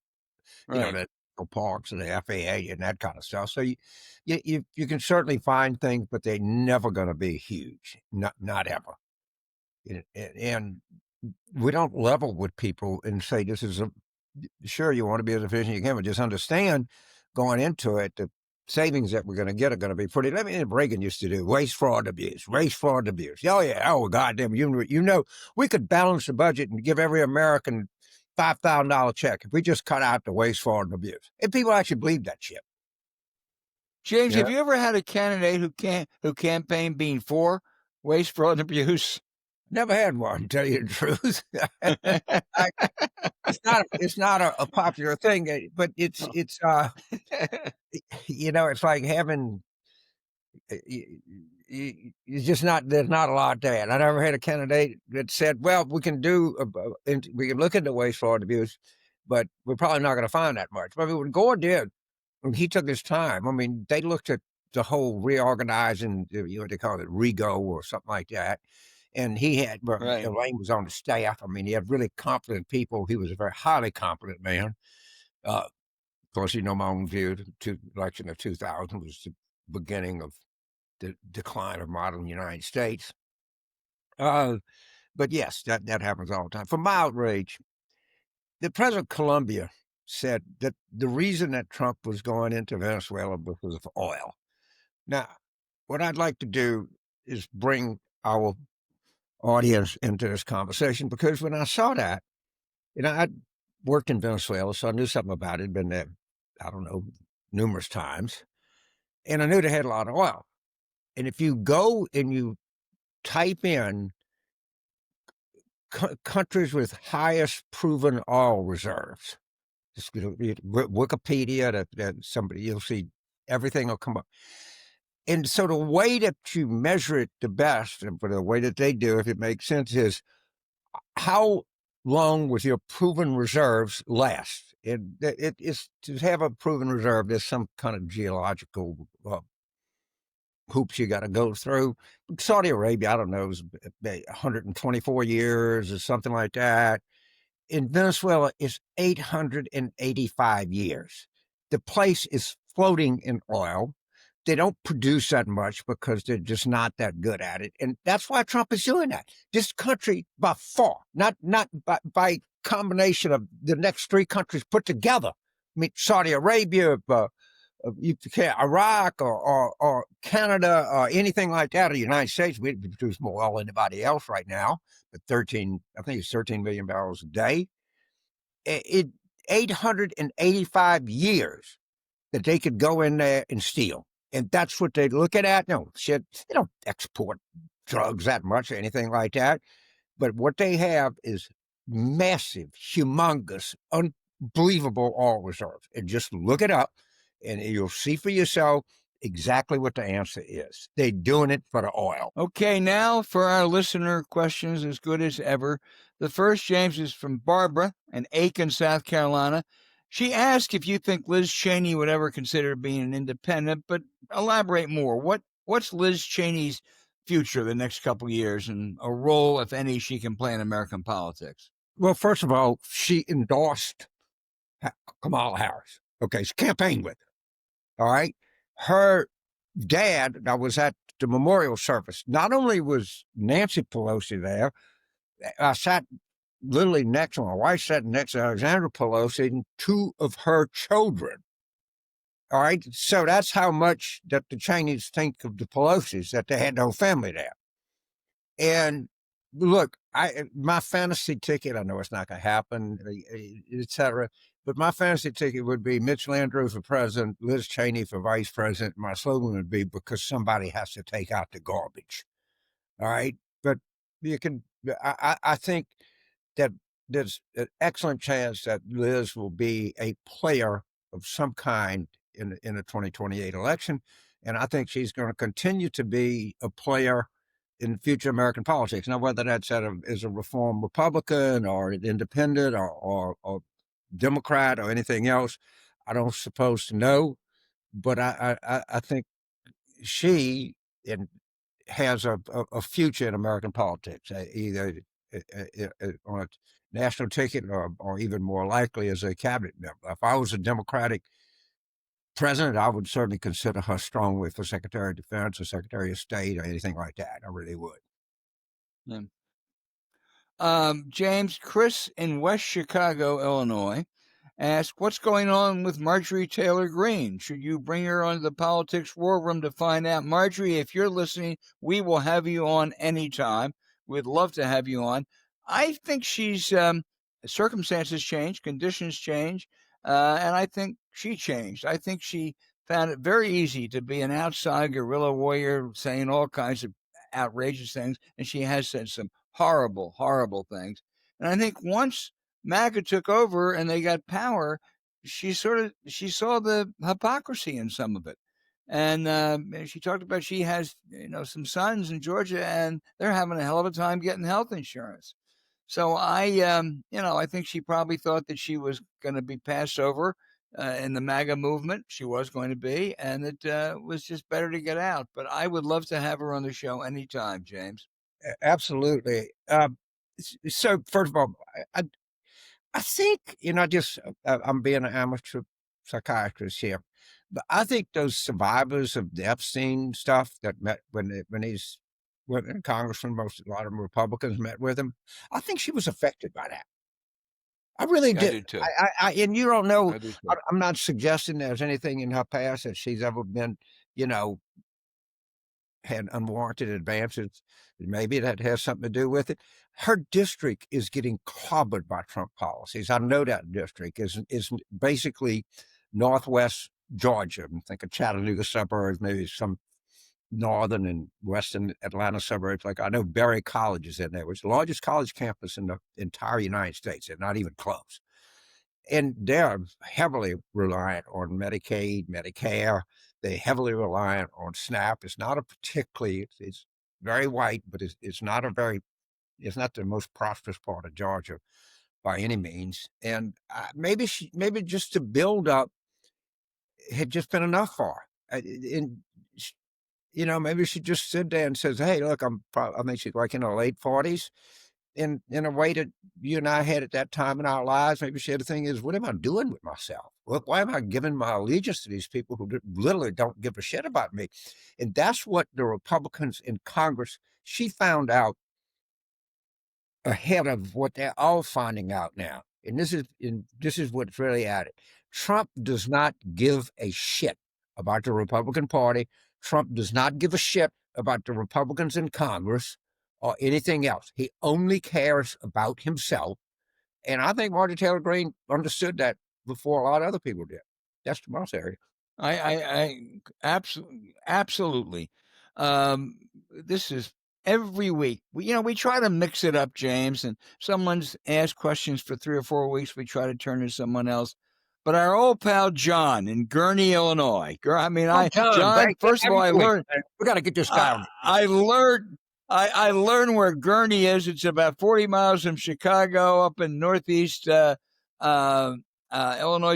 the parks and the FAA and that kind of stuff. So you can certainly find things, but they're never going to be huge, not ever. And we don't level with people and say, this is sure, you want to be as efficient as you can, but just understand going into it, the savings that we're going to get are going to be pretty. Reagan used to do waste, fraud, abuse. Oh yeah, oh goddamn, we could balance the budget and give every American $5,000 check if we just cut out the waste, fraud, and abuse. And people actually believe that shit. James, have you ever had a candidate who campaigned being for waste, fraud, and abuse? Never had one, to tell you the truth. It's not a popular thing, but it's it's like having. It's just not. There's not a lot there. And I never had a candidate that said, "Well, we can look into waste, fraud, abuse, but we're probably not going to find that much." But what Gore did, he took his time. I mean, they looked at the whole reorganizing, they call it REGO or something like that. And he had, well, Right. Elaine was on the staff. I mean, he had really competent people. He was a very highly competent man. Of course, my own view, the election of 2000 was the beginning of the decline of modern United States. But yes, that happens all the time. For my outrage, the president of Colombia said that the reason that Trump was going into Venezuela was because of oil. Now, what I'd like to do is bring our audience into this conversation, because when I saw that, I'd worked in Venezuela, so I knew something about it, been there, I don't know, numerous times. And I knew they had a lot of oil. And if you go and you type in countries with highest proven oil reserves, just Wikipedia, that somebody, you'll see everything will come up. And so the way that you measure it the best, and for the way that they do, if it makes sense, is how long will your proven reserves last? It is to have a proven reserve. There's some kind of geological hoops you got to go through. Saudi Arabia, I don't know, is 124 years or something like that. In Venezuela, it's 885 years. The place is floating in oil. They don't produce that much because they're just not that good at it. And that's why Trump is doing that. This country, by far, not by combination of the next three countries put together. I mean, Saudi Arabia, Iraq or Canada or anything like that, or the United States, we produce more oil than anybody else right now. But I think it's 13 million barrels a day. 885 years that they could go in there and steal. And that's what they look at. No, shit, they don't export drugs that much or anything like that. But what they have is massive, humongous, unbelievable oil reserves. And just look it up, and you'll see for yourself exactly what the answer is. They're doing it for the oil. Okay, now for our listener questions, as good as ever. The first, James, is from Barbara in Aiken, South Carolina. She asked if you think Liz Cheney would ever consider being an independent, but elaborate more. What's Liz Cheney's future the next couple of years, and a role, if any, she can play in American politics? Well, first of all, she endorsed Kamala Harris. Okay, she campaigned with her. All right. Her dad, I was at the memorial service. Not only was Nancy Pelosi there, I sat literally next to my wife, sat next to Alexandra Pelosi and two of her children. All right. So that's how much that the Chinese think of the Pelosi's, that they had no family there. And look, my fantasy ticket, I know it's not going to happen, et cetera, but my fantasy ticket would be Mitch Landrieu for president, Liz Cheney for vice president. My slogan would be, because somebody has to take out the garbage. All right. But I think that there's an excellent chance that Liz will be a player of some kind in the 2028 election. And I think she's going to continue to be a player in future American politics. Now, whether that's as a reform Republican or an independent or Democrat or anything else, I don't suppose to know. But I think she has a future in American politics, either on a national ticket or even more likely as a cabinet member. If I was a Democratic president, I would certainly consider her strongly for Secretary of Defense or Secretary of State or anything like that. I really would. Yeah. James, Chris in West Chicago, Illinois, asked, what's going on with Marjorie Taylor Greene? Should you bring her onto the Politics War Room to find out? Marjorie, if you're listening, we will have you on anytime. We'd love to have you on. I think she's circumstances change, conditions change, and I think she changed. I think she found it very easy to be an outside guerrilla warrior saying all kinds of outrageous things, and she has said some horrible, horrible things. And I think once MAGA took over and they got power, she saw the hypocrisy in some of it. And she talked about she has, some sons in Georgia, and they're having a hell of a time getting health insurance. So I think she probably thought that she was going to be passed over, in the MAGA movement. She was going to be, and it was just better to get out. But I would love to have her on the show anytime, James. Absolutely. So first of all, I think, I'm being an amateur psychiatrist here, but I think those survivors of the Epstein stuff that met when he's when Congressman, a lot of them Republicans met with him. I think she was affected by that. I really I do did. too. And you don't know. I do too. I'm not suggesting there's anything in her past that she's ever been, had unwarranted advances. Maybe that has something to do with it. Her district is getting clobbered by Trump policies. I know that district is basically northwest Georgia. Think of Chattanooga suburbs, maybe some northern and western Atlanta suburbs. Like I know Berry College is in there, which is the largest college campus in the entire United States. They're not even close. And they're heavily reliant on Medicaid, Medicare. They're heavily reliant on SNAP. It's not a particularly, it's very white, but it's not the most prosperous part of Georgia by any means. And maybe just to build up had just been enough for her. And, maybe she just sit there and says, hey, look, she's like in her late 40s. In a way that you and I had at that time in our lives. Maybe she had the thing is, what am I doing with myself? Why am I giving my allegiance to these people who literally don't give a shit about me? And that's what the Republicans in Congress, she found out ahead of what they're all finding out now. And this is what's really at it. Trump does not give a shit about the Republican Party. Trump does not give a shit about the Republicans in Congress or anything else. He only cares about himself. And I think Marjorie Taylor Greene understood that before a lot of other people did. That's my theory. I absolutely. This is every week. We try to mix it up, James, and someone's asked questions for 3 or 4 weeks. We try to turn to someone else. But our old pal John in Gurnee, Illinois. John. First of all, I learned we got to get this guy on. I learned where Gurnee is. It's about 40 miles from Chicago, up in northeast Illinois.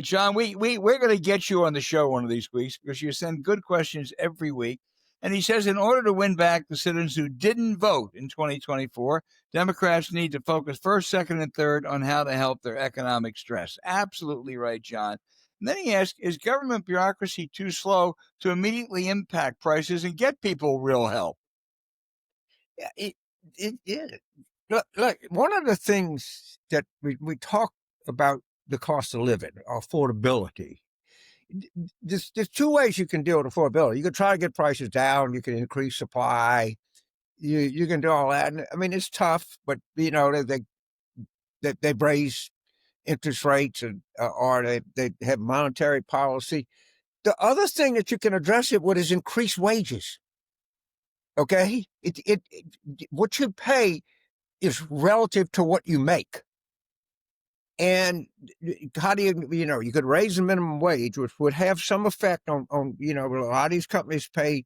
John, we're going to get you on the show one of these weeks because you send good questions every week. And he says, in order to win back the citizens who didn't vote in 2024, Democrats need to focus first, second, and third on how to help their economic stress. Absolutely right, John. And then he asks, is government bureaucracy too slow to immediately impact prices and get people real help? Yeah, it is. Look, one of the things that we talk about the cost of living, affordability. There's 2 ways you can deal with affordability. You can try to get prices down. You can increase supply. You can do all that. And, I mean, it's tough, but they raise interest rates or they have monetary policy. The other thing that you can address it with is increase wages. Okay, what you pay is relative to what you make. And how do you could raise the minimum wage, which would have some effect on a lot of these companies pay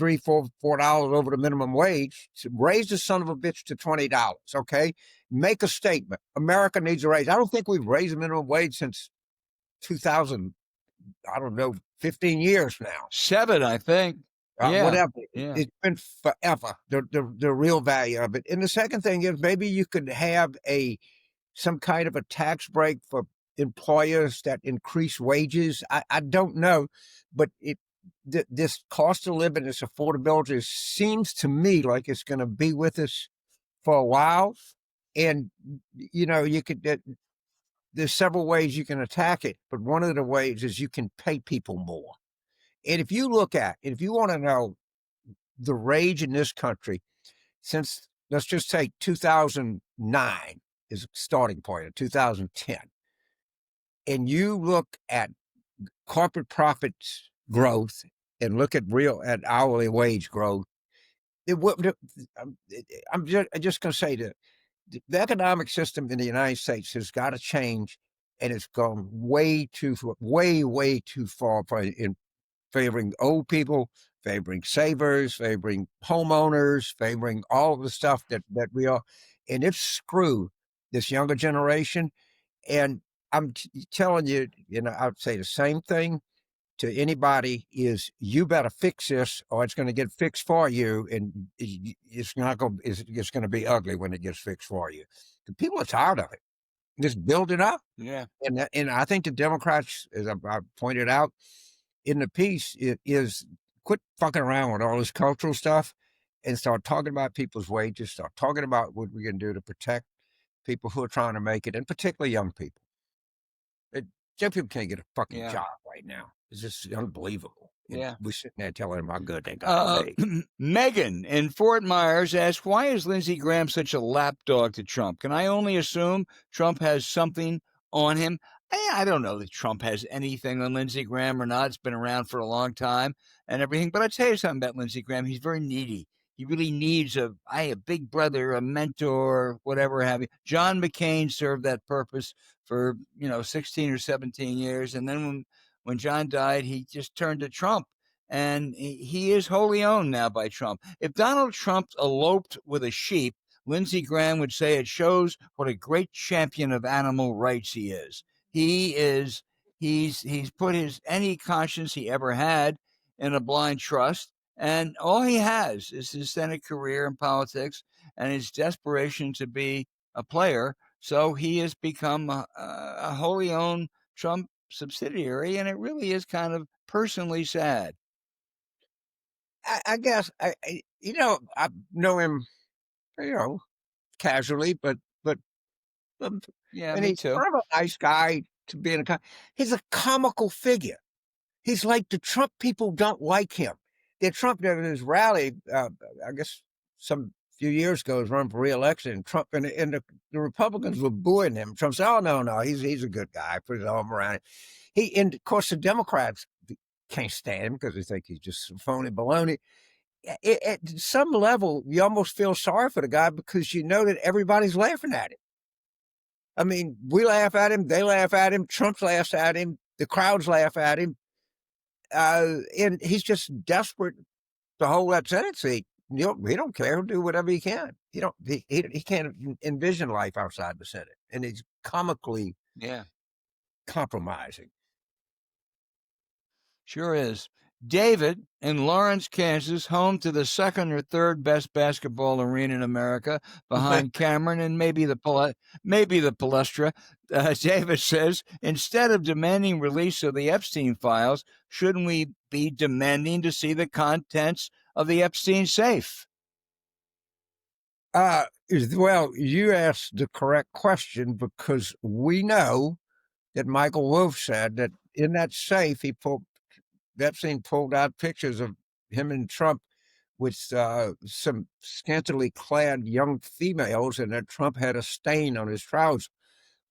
$3, $4 over the minimum wage. So raise the son of a bitch to $20. Okay, make a statement. America needs a raise. I don't think we've raised the minimum wage since 2000. I don't know, 15 years now. 7, I think. Whatever. Yeah. It's been forever, the real value of it. And the second thing is maybe you could have some kind of a tax break for employers that increase wages. I don't know, but this cost of living, this affordability seems to me like it's going to be with us for a while. And, you could, there's several ways you can attack it, but one of the ways is you can pay people more. And if you want to know the rage in this country since, let's just take 2009 is a starting point of 2010, and you look at corporate profits growth and look at hourly wage growth, I'm just going to say that the economic system in the United States has got to change, and it's gone way too far in favoring old people, favoring savers, favoring homeowners, favoring all of the stuff that we are, and it's screwed this younger generation. And I'm telling you, I'd say the same thing to anybody is you better fix this or it's going to get fixed for you. And it's not going it's going to be ugly when it gets fixed for you. The people are tired of it. Just build it up. Yeah. And I think the Democrats, as I pointed out in the piece, is quit fucking around with all this cultural stuff and start talking about people's wages, start talking about what we can do to protect people who are trying to make it, and particularly young people. Young people can't get a fucking job right now. It's just unbelievable. And we're sitting there telling them how good they got to be. Megan in Fort Myers asks, why is Lindsey Graham such a lapdog to Trump? Can I only assume Trump has something on him? I don't know that Trump has anything on Lindsey Graham or not. It's been around for a long time and everything. But I'll tell you something about Lindsey Graham. He's very needy. He really needs a big brother, a mentor, whatever have you. John McCain served that purpose for 16 or 17 years, and then when John died, he just turned to Trump, and he is wholly owned now by Trump. If Donald Trump eloped with a sheep, Lindsey Graham would say it shows what a great champion of animal rights he is. He's put any conscience he ever had in a blind trust. And all he has is his Senate career in politics and his desperation to be a player. So he has become a wholly owned Trump subsidiary, and it really is kind of personally sad. I guess I know him, casually, but yeah, and me he's too. kind of a nice guy to be in he's a comical figure. He's like the Trump people don't like him. The Trump in his rally, I guess some few years ago, was running for re-election, and Trump and the Republicans were booing him. Trump said, "Oh no, he's a good guy. Put his arm around him." And of course, the Democrats can't stand him because they think he's just some phony baloney. At some level, you almost feel sorry for the guy because you know that everybody's laughing at him. I mean, we laugh at him, they laugh at him, Trump laughs at him, the crowds laugh at him. And he's just desperate to hold that Senate seat. He don't care. He'll do whatever he can. He can't envision life outside the Senate, and he's comically compromising. Sure is. David in Lawrence, Kansas, home to the second or third best basketball arena in America, behind Cameron and maybe the Palestra. David says, instead of demanding release of the Epstein files, shouldn't we be demanding to see the contents of the Epstein safe? Well, you asked the correct question because we know that Michael Wolff said that in that safe, Epstein pulled out pictures of him and Trump with some scantily clad young females, and that Trump had a stain on his trousers.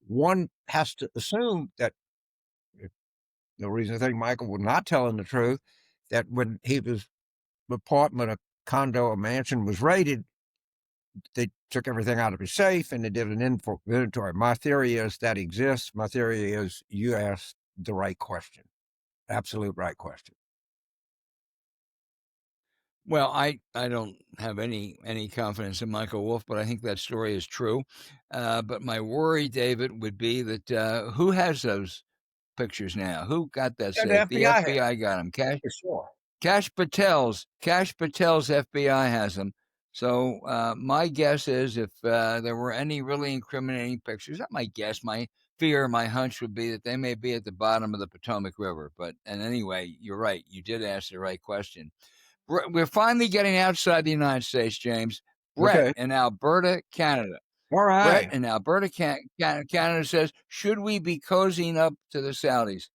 One has to assume that, no reason to think Michael was not telling the truth, that when his apartment, a condo, a mansion was raided, they took everything out of his safe and they did an inventory. My theory is that exists. My theory is you asked the right question. Absolute right question. Well, I don't have any confidence in Michael Wolff, but I think that story is true. But my worry, David, would be that who has those pictures now? Who got that safe? The FBI got them. Cash Patel's FBI has them. So my guess is if there were any really incriminating pictures, not my guess, my fear, my hunch would be that they may be at the bottom of the Potomac River. And anyway, you're right. You did ask the right question. We're finally getting outside the United States, James. Brett in Alberta, Canada. All right. Brett in Alberta, Canada says, should we be cozying up to the Saudis?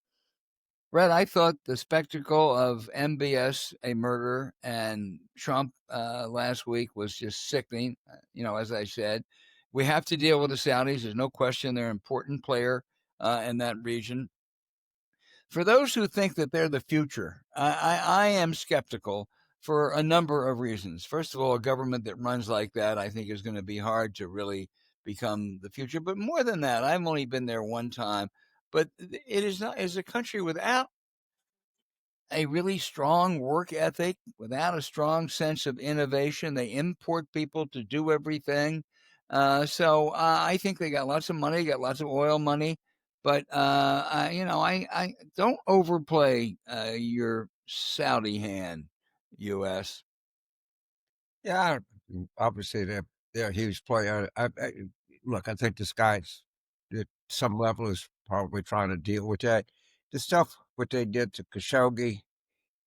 Brett, I thought the spectacle of MBS, a murder, and Trump last week was just sickening. As I said, we have to deal with the Saudis. There's no question they're an important player in that region. For those who think that they're the future, I am skeptical for a number of reasons. First of all, a government that runs like that, I think, is going to be hard to really become the future. But more than that, I've only been there one time. But it is a country without a really strong work ethic, without a strong sense of innovation. They import people to do everything. So I think they got lots of money, got lots of oil money. But I don't overplay your Saudi hand, U.S. Yeah, obviously they're a huge player. Look, I think this guy's at some level is probably trying to deal with that. The stuff what they did to Khashoggi,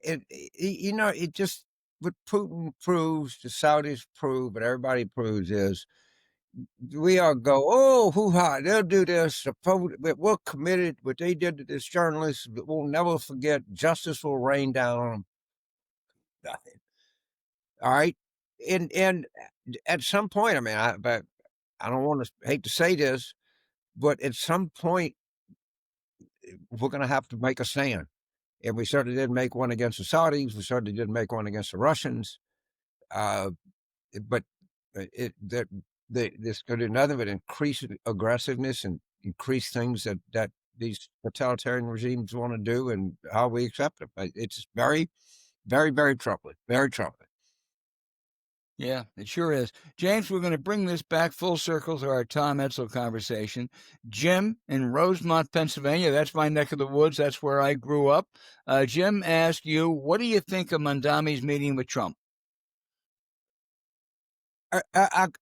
it just what Putin proves, the Saudis prove, and everybody proves is we all go, oh, hoo-ha, they'll do this. We're committed. What they did to this journalist, we'll never forget. Justice will rain down on them. Nothing. All right. And at some point, I mean, but I don't want to hate to say this, but at some point, we're going to have to make a stand. And we certainly didn't make one against the Saudis. We certainly didn't make one against the Russians. But this could do nothing but increase aggressiveness and increase things that these totalitarian regimes want to do, and how we accept them. It's very, very, very troubling. Very troubling. Yeah, it sure is. James, we're going to bring this back full circle to our Tom Edsall conversation. Jim in Rosemont, Pennsylvania, that's my neck of the woods. That's where I grew up. Jim asked you, what do you think of Mandami's meeting with Trump?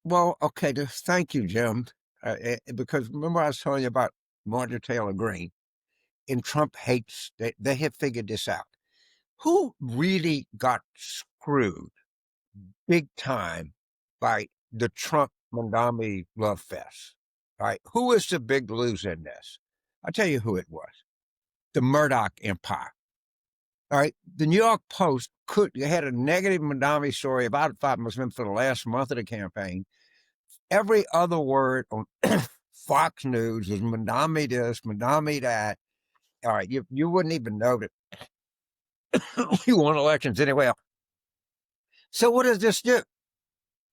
Well, okay, thank you, Jim. Because remember I was telling you about Marjorie Taylor Greene, and Trump hates, they have figured this out. Who really got screwed big time by the Trump Mandami love fest? All right, who was the big loser in this? I'll tell you who it was. The Murdoch Empire. All right, the New York Post had a negative Mandami story about it must have been for the last month of the campaign. Every other word on Fox News was Mandami this, Mandami that. All right, you wouldn't even know that we won elections anyway. So what does this do?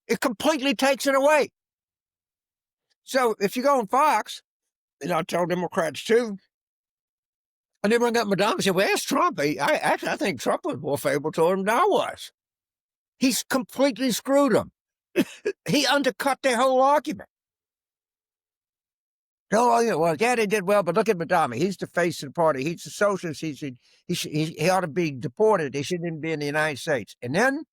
It completely takes it away. So if you go on Fox, and I tell Democrats too, and they bring up Mandami and say, well, ask Trump. I think Trump was more favorable to him than I was. He's completely screwed them. He undercut their whole argument. Oh, well, yeah, they did well, but look at Mandami. He's the face of the party. He's a socialist. He ought to be deported. He shouldn't even be in the United States. And then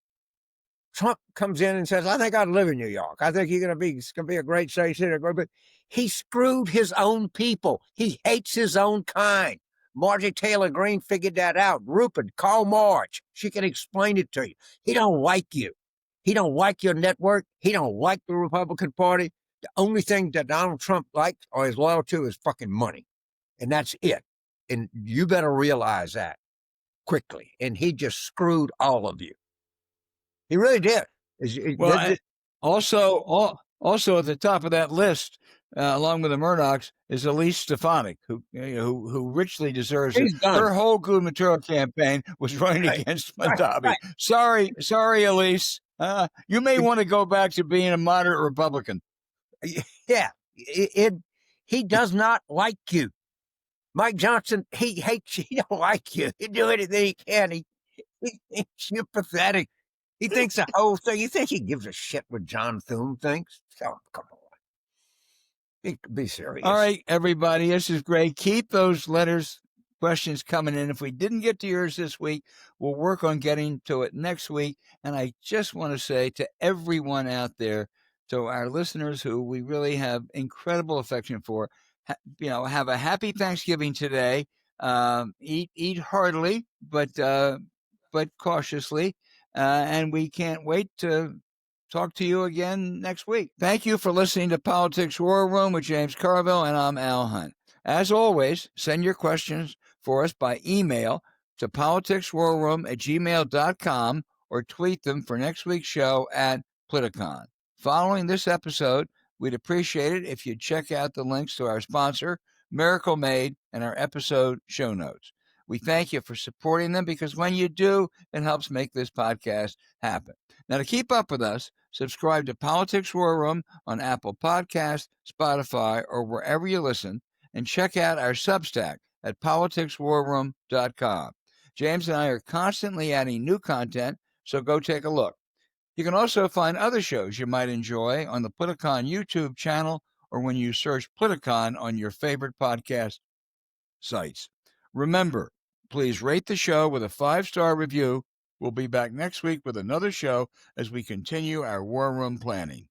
Trump comes in and says, I think I'd live in New York. I think it's going to be a great state. But he screwed his own people. He hates his own kind. Marjorie Taylor Greene figured that out. Rupert, call Marge. She can explain it to you. He don't like you. He don't like your network. He don't like the Republican Party. The only thing that Donald Trump likes or is loyal to is fucking money. And that's it. And you better realize that quickly. And he just screwed all of you. He really did. Also at the top of that list, along with the Murdochs, is Elise Stefanik, who richly deserves it. Her whole gubernatorial campaign was running against Mandami. Right. Sorry, Elise. You may want to go back to being a moderate Republican. Yeah, he does not like you. Mike Johnson, he hates you. He don't like you. He'll do anything he can. He thinks you're pathetic. He thinks the whole thing. You think he gives a shit what John Thune thinks? Oh, come on. Be serious. All right, everybody. This is great. Keep those questions coming in. If we didn't get to yours this week, we'll work on getting to it next week. And I just want to say to everyone out there, to our listeners who we really have incredible affection for, have a happy Thanksgiving today. Eat heartily, but cautiously. And we can't wait to talk to you again next week. Thank you for listening to Politics War Room with James Carville, and I'm Al Hunt. As always, send your questions for us by email to politicswarroom@gmail.com or tweet them for next week's show at Politicon. Following this episode, we'd appreciate it if you'd check out the links to our sponsor, Miracle Made, and our episode show notes. We thank you for supporting them because when you do, it helps make this podcast happen. Now, to keep up with us, subscribe to Politics War Room on Apple Podcasts, Spotify, or wherever you listen, and check out our Substack at politicswarroom.com. James and I are constantly adding new content, so go take a look. You can also find other shows you might enjoy on the Politicon YouTube channel or when you search Politicon on your favorite podcast sites. Remember, please rate the show with a 5-star review. We'll be back next week with another show as we continue our War Room planning.